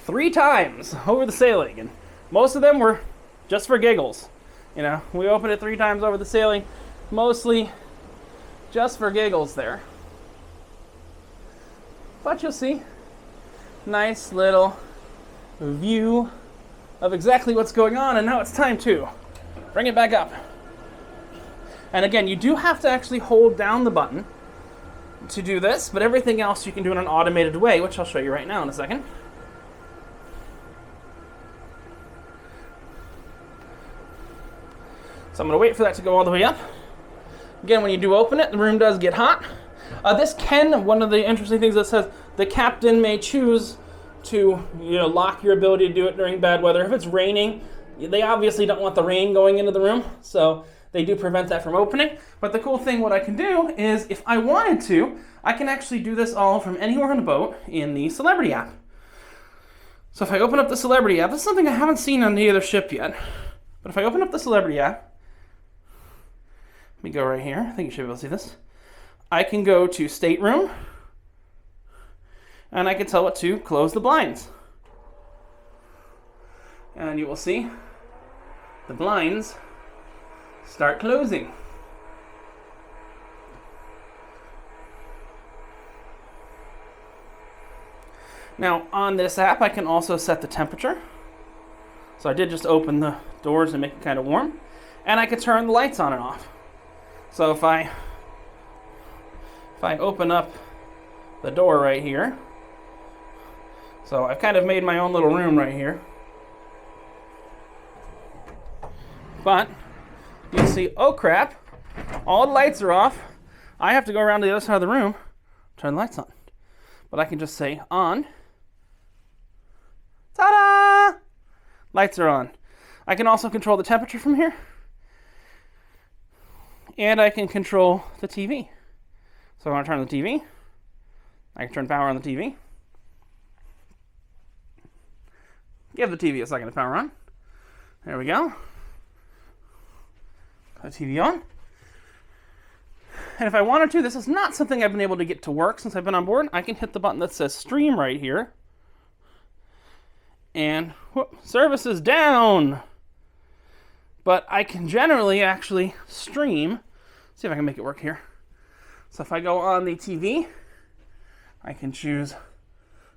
A: 3 times over the sailing, and most of them were just for giggles. You know, we opened it 3 times over the sailing, mostly just for giggles there. But you'll see, nice little view of exactly what's going on, and now it's time to bring it back up. And again, you do have to actually hold down the button to do this, but everything else you can do in an automated way, which I'll show you right now in a second. So I'm going to wait for that to go all the way up. Again, when you do open it, the room does get hot. One of the interesting things that says the captain may choose to lock your ability to do it during bad weather. If it's raining, they obviously don't want the rain going into the room, so they do prevent that from opening. But the cool thing, what I can do is, if I wanted to, I can actually do this all from anywhere on the boat in the Celebrity app. So if I open up the Celebrity app, this is something I haven't seen on the other ship yet. But if I open up the Celebrity app, let me go right here. I think you should be able to see this. I can go to Stateroom, and I can tell it to close the blinds. And you will see the blinds start closing. Now, on this app, I can also set the temperature. So I did just open the doors and make it kind of warm. And I can turn the lights on and off. So if I open up the door right here, so I've kind of made my own little room right here. But you see, oh crap, all the lights are off. I have to go around to the other side of the room, turn the lights on. But I can just say on. Ta-da! Lights are on. I can also control the temperature from here. And I can control the TV. So I want to turn the TV. I can turn power on the TV. Give the TV a second to power on. There we go. Got the TV on. And if I wanted to, this is not something I've been able to get to work since I've been on board. I can hit the button that says stream right here. And whoop, service is down. But I can generally actually stream. See if I can make it work here. So if I go on the TV, I can choose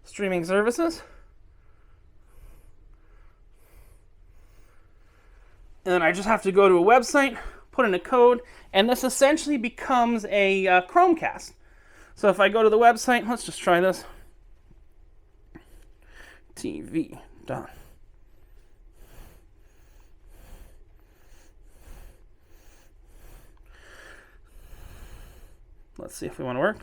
A: streaming services. And then I just have to go to a website, put in a code, and this essentially becomes a Chromecast. So if I go to the website, let's just try this. TV, done. Let's see if we want to work.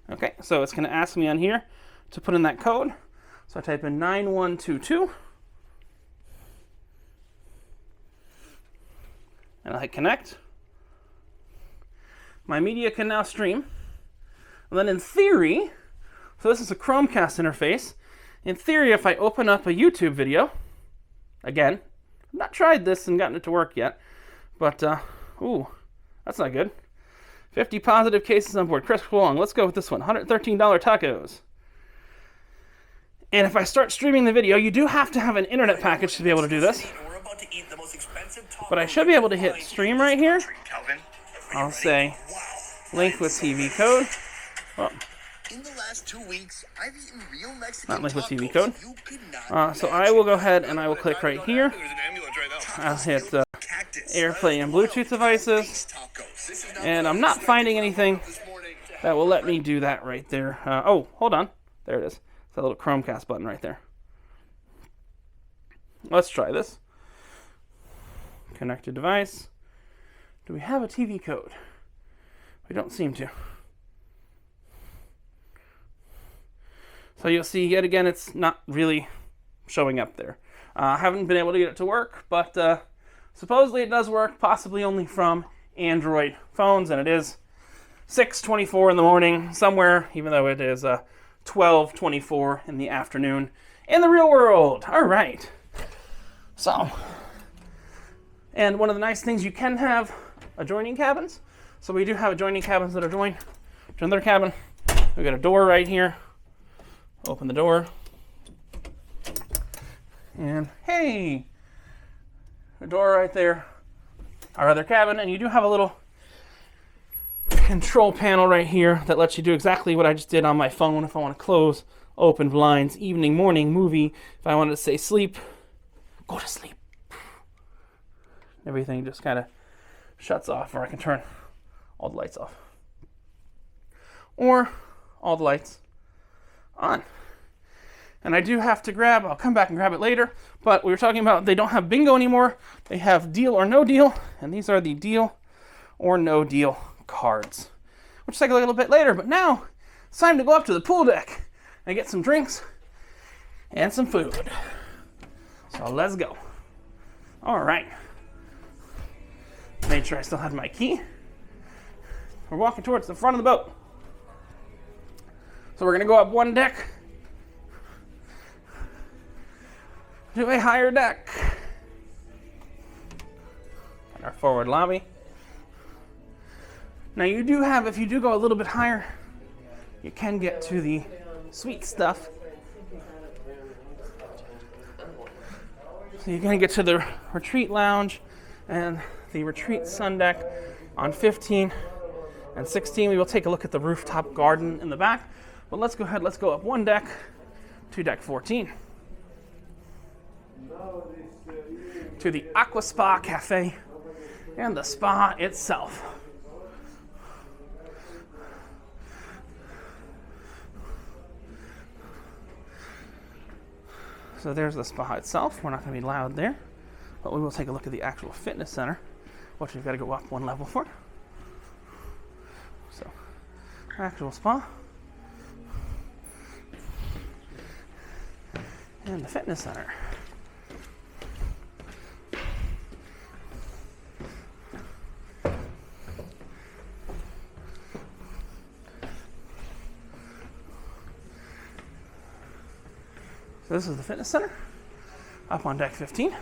A: Okay, so it's going to ask me on here to put in that code. So I type in 9122. And I hit connect. My media can now stream. And then in theory, so this is a Chromecast interface. In theory, if I open up a YouTube video, again, I've not tried this and gotten it to work yet, but, ooh, that's not good. 50 positive cases on board. Chris Wong, let's go with this one. $113 tacos. And if I start streaming the video, you do have to have an internet package to be able to do this. But I should be able to hit stream right here. I'll say link with TV code. Oh.
F: In the last 2 weeks, I've eaten real Mexican
A: Not link with TV
F: tacos
A: code.
F: you could not
A: So I will go ahead and I will click right here. I'll hit AirPlay and Bluetooth devices. And I'm not finding anything that will let me do that right there. Oh, hold on. There it is. It's that little Chromecast button right there. Let's try this. Connected device. Do we have a TV code? We don't seem to. So you'll see, yet again, it's not really showing up there. I haven't been able to get it to work, but supposedly it does work, possibly only from Android phones, and it is 6:24 in the morning somewhere, even though it is 12:24 in the afternoon in the real world. All right. So, and one of the nice things, you can have adjoining cabins. So we do have adjoining cabins that are joined to another cabin. We've got a door right here. Open the door. And hey, a door right there. Our other cabin. And you do have a little control panel right here that lets you do exactly what I just did on my phone. If I want to close, open blinds, evening, morning, movie. If I wanted to say sleep, go to sleep. Everything just kind of shuts off, or I can turn all the lights off. Or all the lights on. And I do have to grab, I'll come back and grab it later, but we were talking about they don't have bingo anymore. They have deal or no deal, and these are the deal or no deal cards, which will take a little bit later. But now it's time to go up to the pool deck and get some drinks and some food. So let's go. All right. Made sure I still had my key. We're walking towards the front of the boat. So we're going to go up one deck. to a higher deck. And our forward lobby. Now you do have, if you do go a little bit higher, you can get to the suite stuff. So you can get to the retreat lounge and the retreat sun deck on 15 and 16. We will take a look at the rooftop garden in the back. But let's go ahead, let's go up one deck to deck 14. To the Aqua Spa Cafe and the spa itself. So there's the spa itself. We're not going to be loud there, but we will take a look at the actual fitness center, which we've got to go up one level for. So, actual spa. And the fitness center. So this is the fitness center up on deck 15.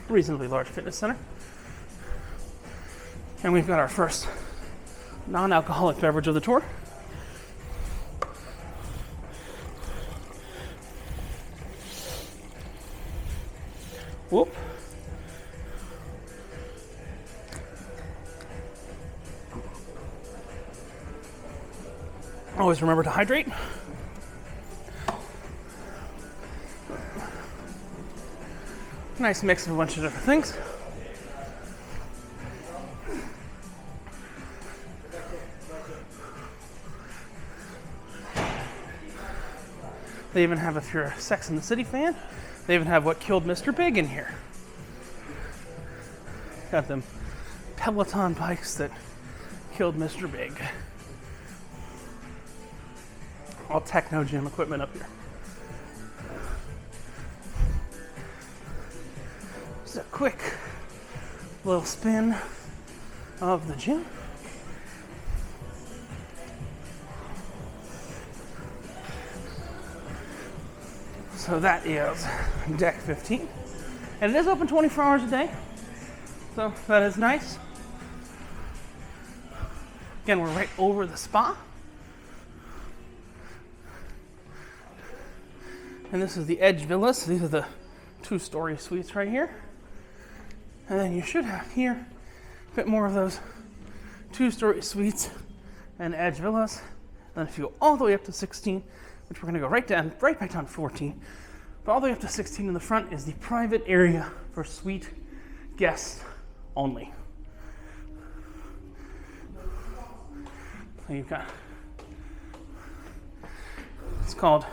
A: Reasonably large fitness center. And we've got our first non-alcoholic beverage of the tour. Whoop. Always remember to hydrate. Nice mix of a bunch of different things. They even have, if you're a Sex and the City fan, they even have What Killed Mr. Big in here. Got them Peloton bikes that killed Mr. Big. All techno gym equipment up here. Just a quick little spin of the gym. So that is deck 15. And it is open 24 hours a day. So that is nice. Again, we're right over the spa. And this is the Edge Villas. These are the 2-story suites right here. And then you should have here a bit more of those 2-story suites and Edge Villas. And if you go all the way up to 16, which we're going to go right back down to 14, but all the way up to 16 in the front is the private area for suite guests only. So you've got, it's called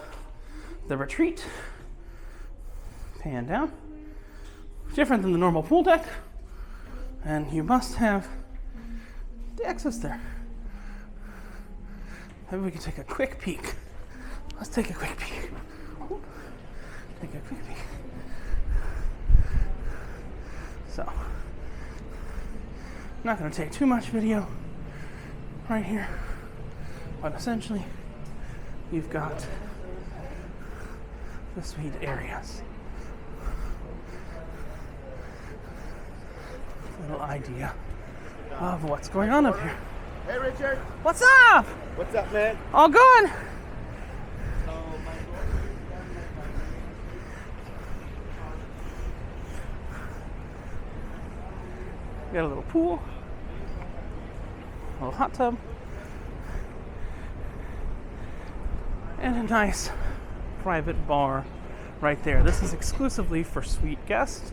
A: the Retreat. Pan down. Different than the normal pool deck. And you must have the access there. Maybe we can take a quick peek. Let's take a quick peek. Take a quick peek. So, I'm not going to take too much video right here. But essentially, you've got the suite areas. Little idea of what's going on up here.
D: Hey, Richard.
A: What's up?
D: What's up, man?
A: All good? Got a little pool, a little hot tub, and a nice private bar right there. This is exclusively for suite guests.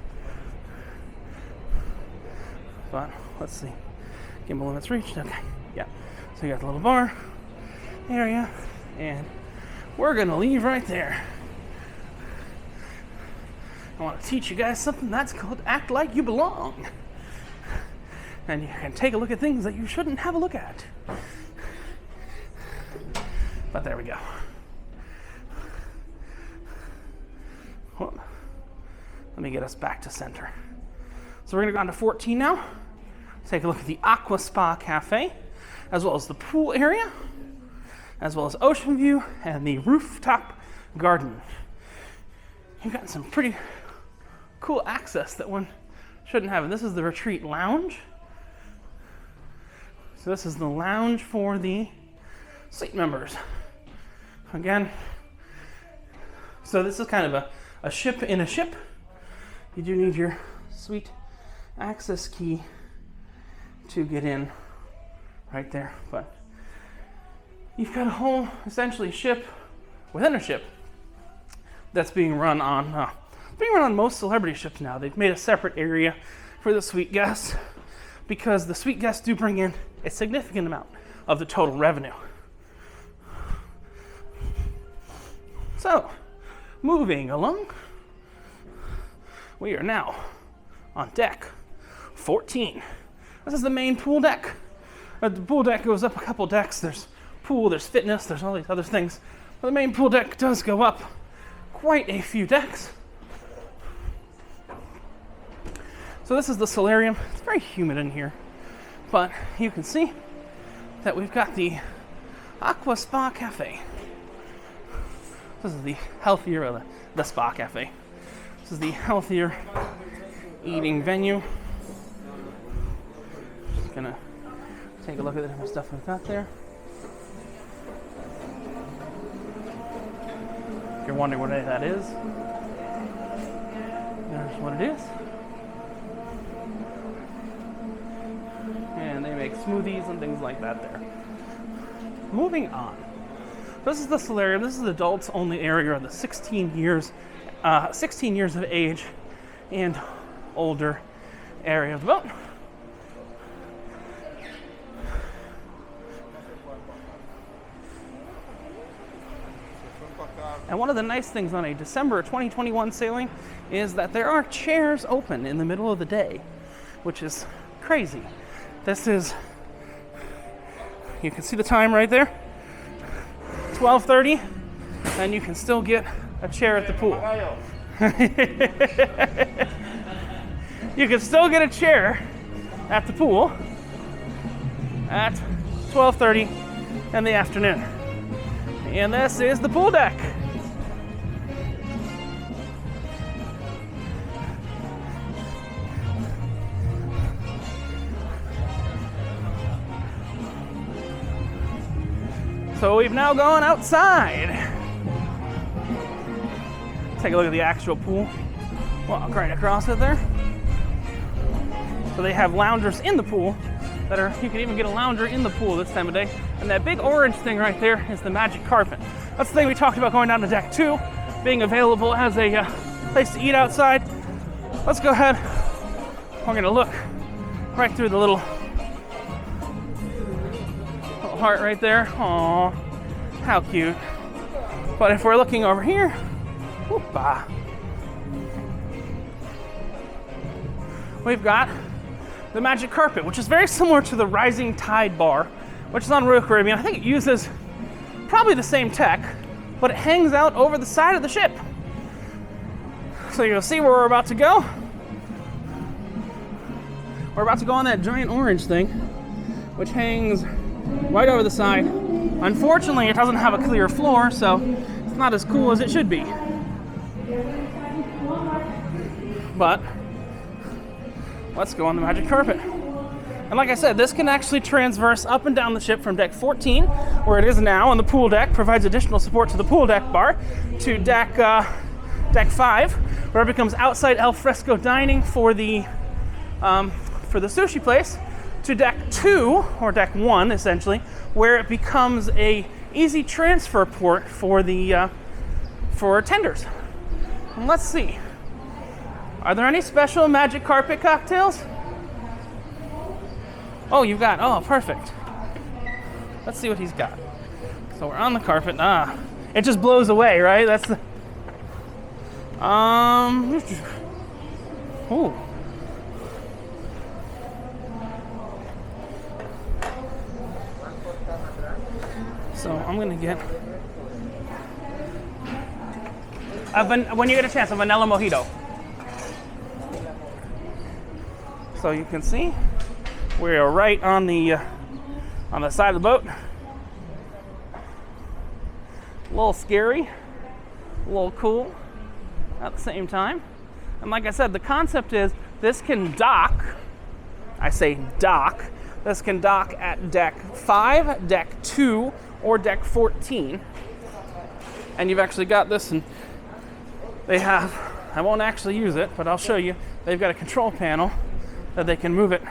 A: But let's see. Gimbal limits reached. Okay. Yeah. So you got the little bar area, and we're gonna leave right there. I want to teach you guys something that's called Act Like You Belong. And you can take a look at things that you shouldn't have a look at. But there we go. Hold on. Let me get us back to center. So we're going to go on to 14 now. Take a look at the Aqua Spa Cafe, as well as the pool area. as well as Oceanview and the Rooftop Garden. You've got some pretty cool access that one shouldn't have. And this is the retreat lounge. So this is the lounge for the suite members. Again, so this is kind of a ship in a ship. You do need your suite access key to get in right there, but you've got a whole essentially ship within a ship that's being run on most celebrity ships now. They've made a separate area for the suite guests because the suite guests do bring in a significant amount of the total revenue. So, moving along, we are now on deck 14. This is the main pool deck. The pool deck goes up a couple decks. There's pool, there's fitness, there's all these other things. But the main pool deck does go up quite a few decks. So this is the solarium. It's very humid in here, but you can see that we've got the Aqua Spa Cafe. This is the healthier, the Spa Cafe. This is the healthier eating venue. Just gonna take a look at the different stuff we've got there. If you're wondering what that is, there's what it is. And they make smoothies and things like that there. Moving on. This is the solarium. This is the adults only area of the 16 years of age and older area of the boat. And one of the nice things on a December 2021 sailing is that there are chairs open in the middle of the day, which is crazy. This is, you can see the time right there, 12:30, and you can still get a chair at the pool. You can still get a chair at the pool at 12:30 in the afternoon. And this is the pool deck. So we've now gone outside. Take a look at the actual pool. Walk right across it there. So they have loungers in the pool that are, you can even get a lounger in the pool this time of day. And that big orange thing right there is the magic carpet. That's the thing we talked about going down to deck 2, being available as a place to eat outside. Let's go ahead. We're gonna look right through the little heart right there. Aww, how cute. But if we're looking over here, whoop-ah, we've got the magic carpet, which is very similar to the Rising Tide bar, which is on Royal Caribbean. I think it uses probably the same tech, but it hangs out over the side of the ship. So you'll see where we're about to go. We're about to go on that giant orange thing, which hangs right over the side. Unfortunately, it doesn't have a clear floor, so it's not as cool as it should be. But let's go on the magic carpet. And like I said, this can actually transverse up and down the ship from deck 14, where it is now on the pool deck, provides additional support to the pool deck bar, to deck 5, where it becomes outside al fresco dining for the sushi place, to deck 2, or deck 1 essentially, where it becomes a easy transfer port for the for tenders. And let's see. Are there any special magic carpet cocktails? Oh, you've got, oh, perfect. Let's see what he's got. So we're on the carpet. It just blows away, right? That's the, ooh. So I'm gonna get, when you get a chance, a vanilla mojito. So you can see we are right on the side of the boat. little scary, a little cool at the same time. And like I said, the concept is this can dock, I say dock, this can dock at deck 5, deck 2, or deck 14. And you've actually got this, and they have, I won't actually use it, but I'll show you, they've got a control panel that they can move it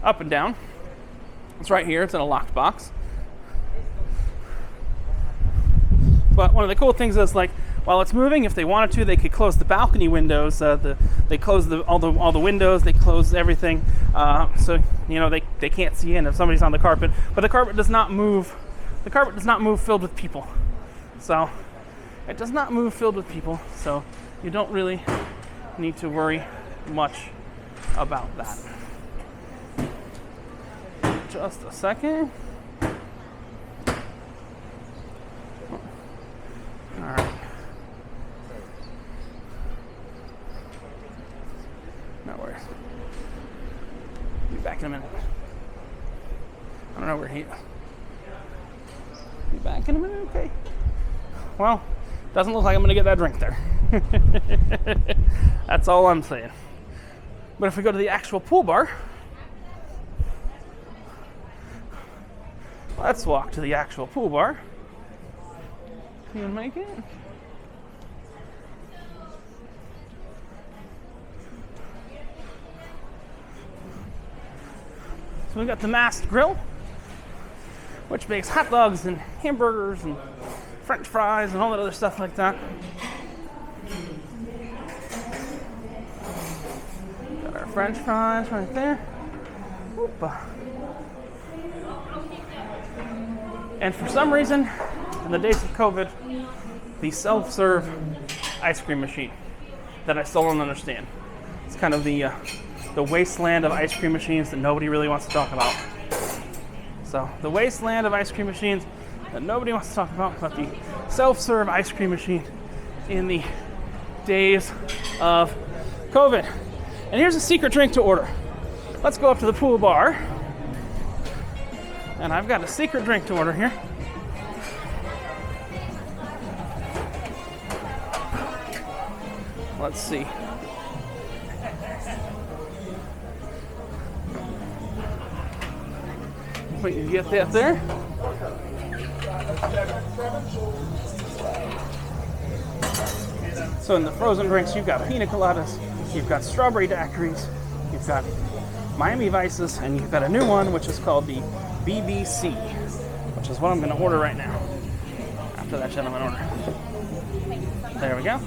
A: up and down. It's right here, it's in a locked box. But one of the cool things is, like, while it's moving, if they wanted to, they could close the balcony windows. They close all the windows. They close everything, so you know they can't see in if somebody's on the carpet. But the carpet does not move. The carpet does not move filled with people. So it does not move filled with people. So you don't really need to worry much about that. Just a second. All right. No worries. Be back in a minute. I don't know where he is. Be back in a minute? Okay. Well, doesn't look like I'm going to get that drink there. That's all I'm saying. But if we go to the actual pool bar, let's walk to the actual pool bar. Can you make it? So we got the masked grill, which makes hot dogs and hamburgers and French fries and all that other stuff like that. Got our French fries right there. Oopa. And for some reason, in the days of COVID, the self-serve ice cream machine that I still don't understand. It's kind of the wasteland of ice cream machines that nobody really wants to talk about. So the wasteland of ice cream machines that nobody wants to talk about, but the self-serve ice cream machine in the days of COVID. And here's a secret drink to order. Let's go up to the pool bar. And I've got a secret drink to order here. Let's see. We can get that there. So in the frozen drinks, you've got pina coladas, you've got strawberry daiquiris, you've got Miami Vices, and you've got a new one, which is called the BBC, which is what I'm going to order right now, after that gentleman order. There we go.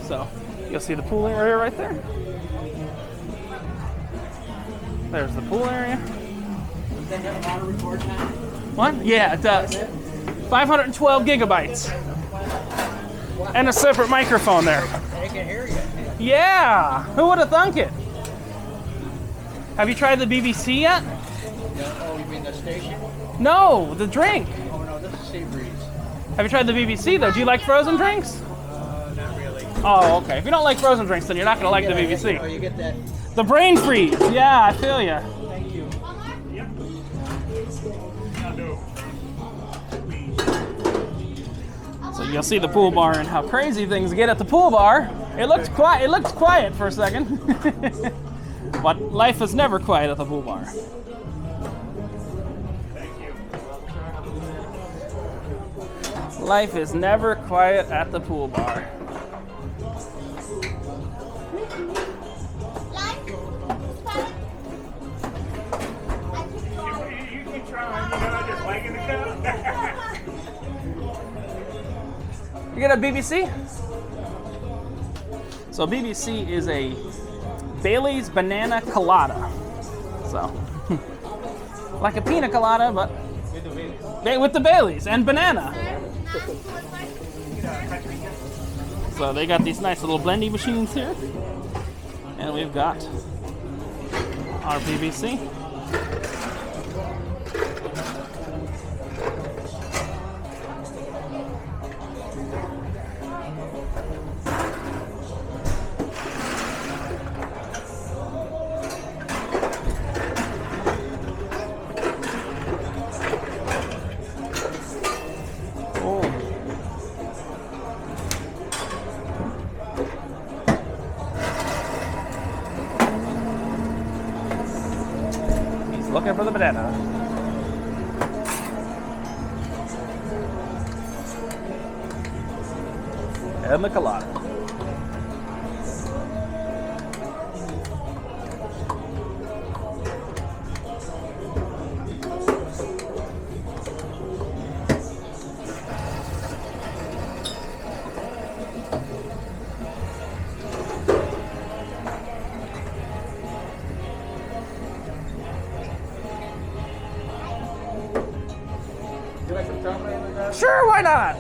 A: So, you'll see the pool area right there. There's the pool area.
C: Does that have auto record time?
A: What? Yeah, it does. 512 gigabytes. And a separate microphone there.
C: They can hear you.
A: Yeah! Who would have thunk it? Have you tried the BBC yet?
C: Oh, you mean the station?
A: No, the drink.
C: Oh no, this is Sea Breeze.
A: Have you tried the BBC though? Do you like frozen drinks?
C: Not really.
A: Oh, okay. If you don't like frozen drinks, then you're not going to like the
C: Oh,
A: BBC.
C: you get that.
A: The brain freeze. Yeah, I feel ya.
C: Thank you.
A: So you'll see the pool bar and how crazy things get at the pool bar. It looked quiet. It looked quiet for a second, but life is never quiet at the pool bar. Life is never quiet at the pool bar.
D: You keep trying, you know, just wagging the cup.
A: You get a BBC? So BBC is a Bailey's banana colada. So, like a pina colada, but with the Baileys and banana. So they got these nice little blending machines here. And we've got our BBC. looking for the banana. And the colada. Sure, why not?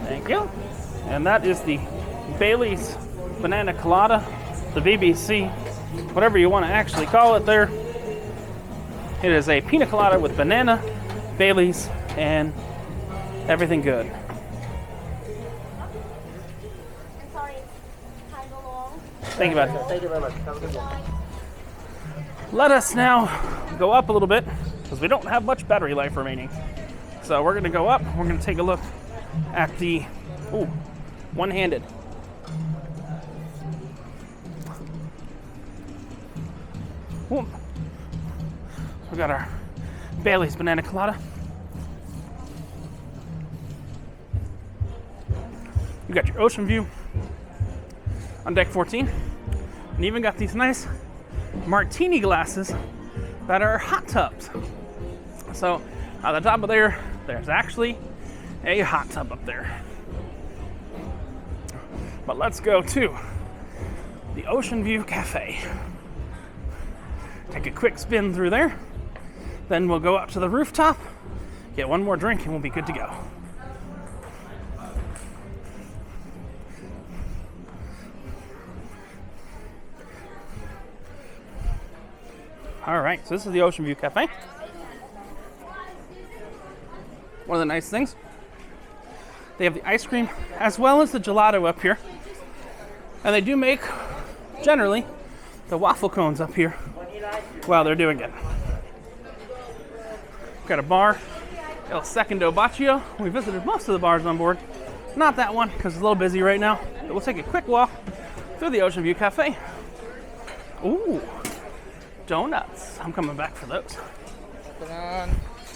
A: Thank you. And that is the Bailey's Banana Colada, the BBC, whatever you want to actually call it there. It is a pina colada with banana, Bailey's, and everything good. Thank you, bud.
C: Thank you very much. Have a good one.
A: Let us now go up a little bit because we don't have much battery life remaining. So we're going to go up. We're going to take a look at the, one-handed. Ooh. We got our Bailey's Banana Colada. You got your Oceanview on deck 14. And you even got these nice martini glasses that are hot tubs. So on the top of there, there's actually a hot tub up there. But let's go to the Oceanview Cafe. Take a quick spin through there. Then we'll go up to the rooftop, get one more drink, and we'll be good to go. All right, so this is the Oceanview Cafe. One of the nice things, they have the ice cream as well as the gelato up here. And they do make, generally, the waffle cones up here while they're doing it. Got a bar, El Secondo Bacio. We visited most of the bars on board. Not that one, because it's a little busy right now. But we'll take a quick walk through the Oceanview Cafe. Ooh, donuts. I'm coming back for those.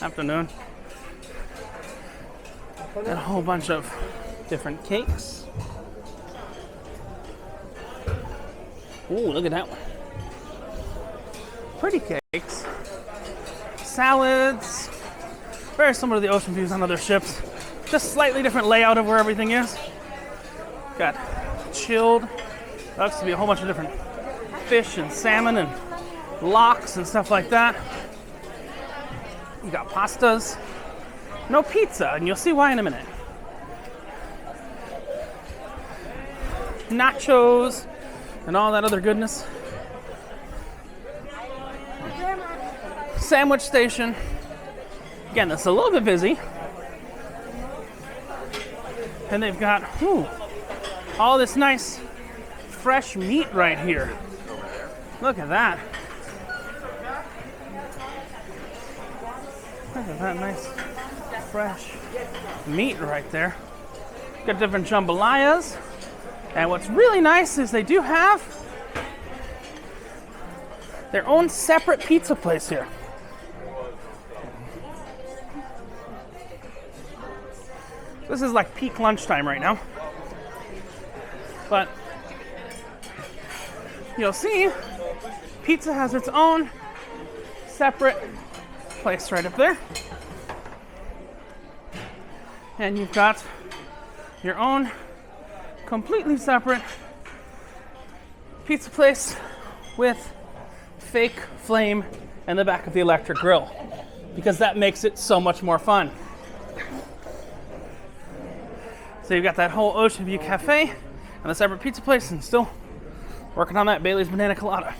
A: Afternoon. Got a whole bunch of different cakes. Ooh, look at that one. Pretty cakes. Salads. Very similar to the Oceanviews on other ships. Just slightly different layout of where everything is. Got chilled. Looks to be a whole bunch of different fish and salmon and lox and stuff like that. You got pastas. No pizza, and you'll see why in a minute. Nachos and all that other goodness. Sandwich station. Again, it's a little bit busy. And they've got all this nice fresh meat right here. Look at that. Look at that nice fresh meat right there. Got different jambalayas. And what's really nice is they do have their own separate pizza place here. This is like peak lunchtime right now. But you'll see pizza has its own separate place right up there. And you've got your own completely separate pizza place with fake flame in the back of the electric grill, because that makes it so much more fun. So you've got that whole Oceanview Cafe and a separate pizza place, and still Working on that Bailey's Banana Colada.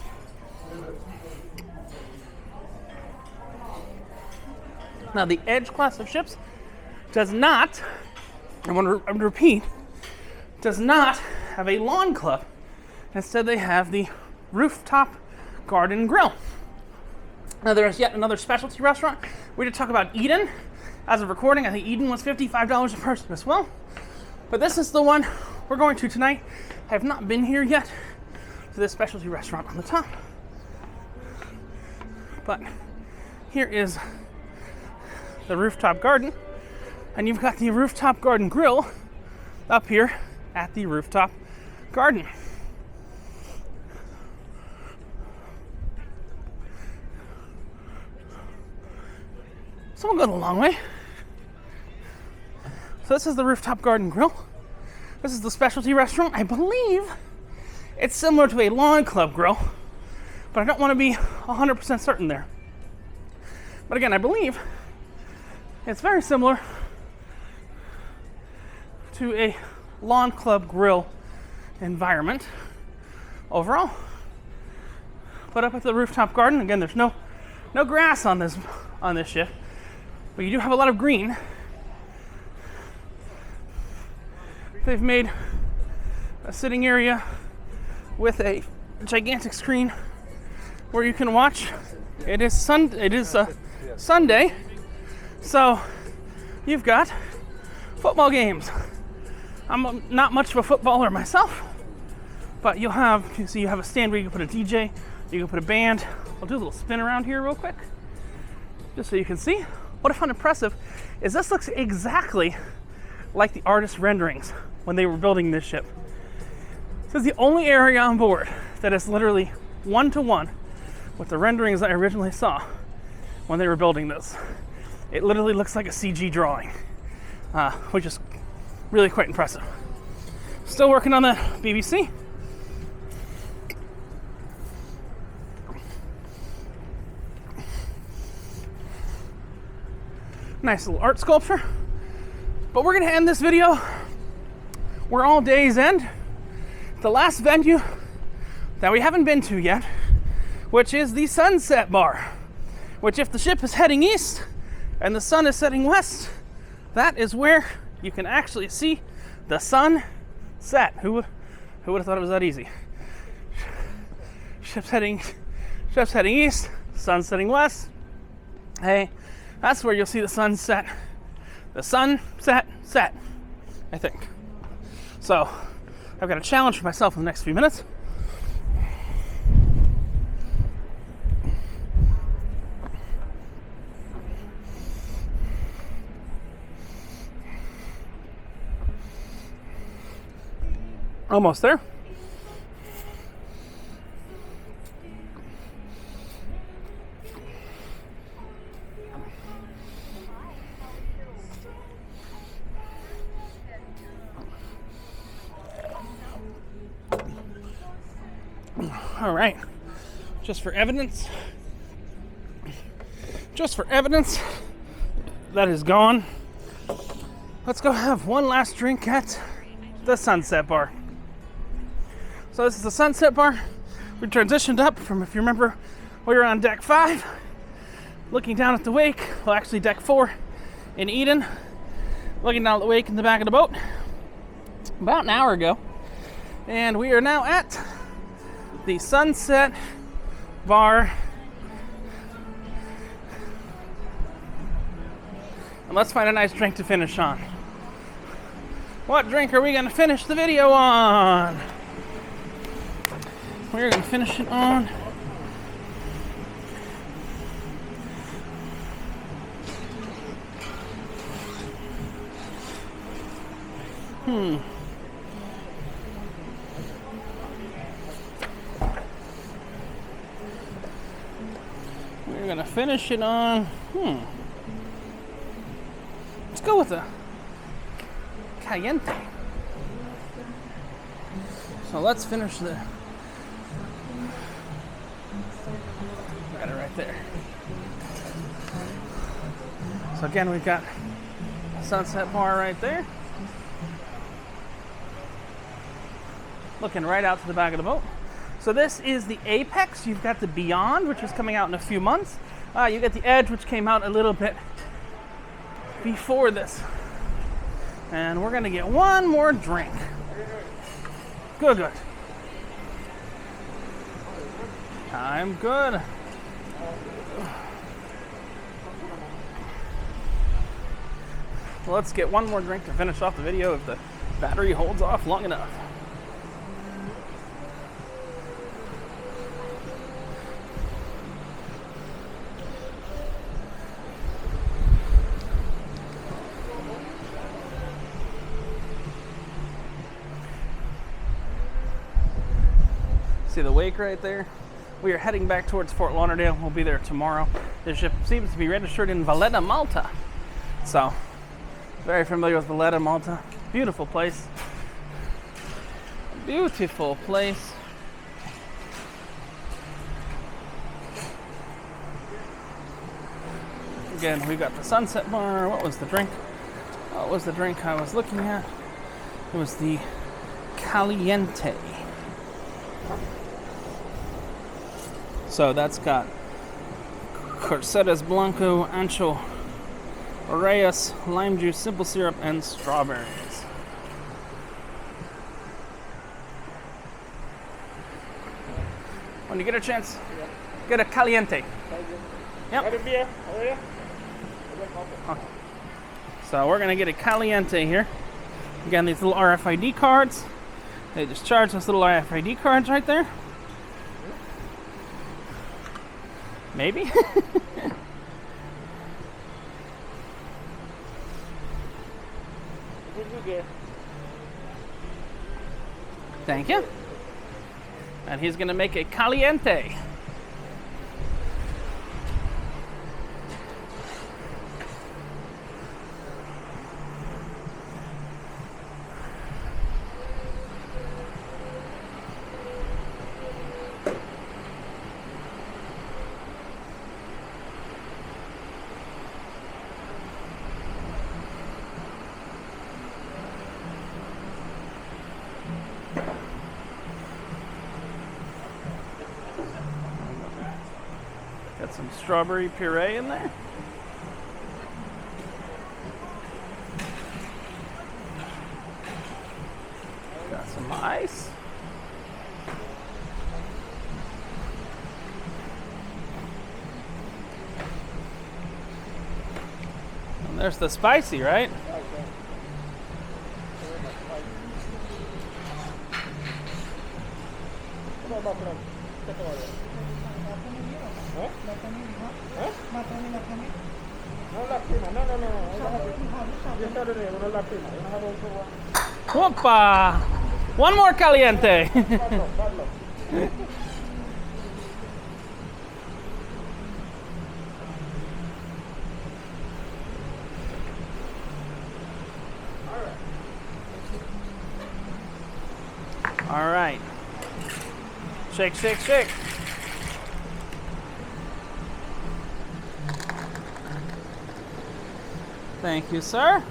A: Now the Edge class of ships does not, I want to repeat, does not have a lawn club. Instead they have the Rooftop Garden Grill. Now there's yet another specialty restaurant. We did talk about Eden. As of recording, I think Eden was $55 a person as well. But this is the one we're going to tonight. I have not been here yet to this specialty restaurant on the top. But here is the Rooftop Garden. And you've got the Rooftop Garden Grill up here at the Rooftop Garden. So we'll go a long way. So this is the Rooftop Garden Grill. This is the specialty restaurant. I believe it's similar to a lawn club grill, but I don't want to be 100% certain there. But again, I believe it's very similar to a lawn club grill environment overall. But up at the Rooftop Garden, again, there's no grass on this ship, but you do have a lot of green. They've made a sitting area with a gigantic screen where you can watch. It is Sunday, so you've got football games. I'm not much of a footballer myself, but you have a stand where you can put a DJ, you can put a band. I'll do a little spin around here real quick, just so you can see. What I found impressive is this looks exactly like the artist renderings when they were building this ship. This is the only area on board that is literally one-to-one with the renderings I originally saw when they were building this. It literally looks like a CG drawing, which is really quite impressive. Still working on the BBC. Nice little art sculpture. But we're gonna end this video. We're all days end. The last venue that we haven't been to yet, which is the Sunset Bar, which if the ship is heading east and the sun is setting west, that is where you can actually see the sun set. Who would have thought it was that easy? Ship's heading east, sun setting west. Hey, that's where you'll see the sun set. The sun set, I think. So, I've got a challenge for myself in the next few minutes. Almost there. All right, just for evidence, that is gone. Let's go have one last drink at the Sunset Bar. So this is the Sunset Bar. We transitioned up from, if you remember, we were on deck 5, looking down at the wake, well actually deck 4 in Eden, looking down at the wake in the back of the boat about an hour ago. And we are now at the Sunset Bar. And let's find a nice drink to finish on. What drink are we going to finish the video on? We're going to finish it on We're gonna finish it on let's go with the Caliente. So let's finish the, got it right there. So again, we've got Sunset Bar right there, looking right out to the back of the boat. So this is the Apex. You've got the Beyond, which is coming out in a few months. You get the Edge, which came out a little bit before this. And we're gonna get one more drink. Good. I'm good. Let's get one more drink to finish off the video if the battery holds off long enough. See the wake right there? We are heading back towards Fort Lauderdale. We'll be there tomorrow. The ship seems to be registered in Valletta, Malta. So, very familiar with Valletta, Malta. Beautiful place. Beautiful place. Again, we got the Sunset Bar. What was the drink? What was the drink I was looking at? It was the Caliente. So that's got Corcetas Blanco, Ancho Reyes, lime juice, simple syrup, and strawberries. When you get a chance, get a Caliente. Yep. Okay. So we're gonna get a Caliente here. Again, these little RFID cards. They just charge those little RFID cards right there. Maybe? Thank you. And he's gonna make a Caliente. Got some strawberry puree in there. Got some ice. And there's the spicy, right? Whoopa! One more Caliente. All right. Shake, shake, shake. Thank you, sir.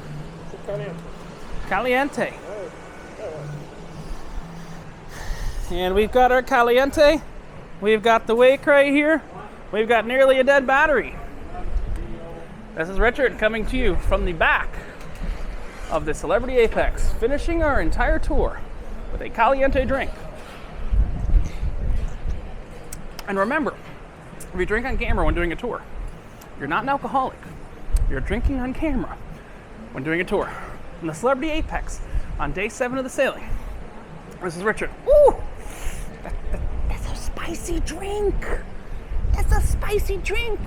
A: Caliente. And we've got our Caliente. We've got the wake right here. We've got nearly a dead battery. This is Richard coming to you from the back of the Celebrity Apex, finishing our entire tour with a Caliente drink. And remember, if you drink on camera when doing a tour, you're not an alcoholic. You're drinking on camera when doing a tour on the Celebrity Apex on day 7 of the sailing. This is Richard. Ooh! That's a spicy drink. That's a spicy drink.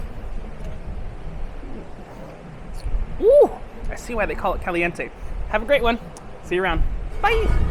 A: Ooh! I see why they call it Caliente. Have a great one. See you around. Bye!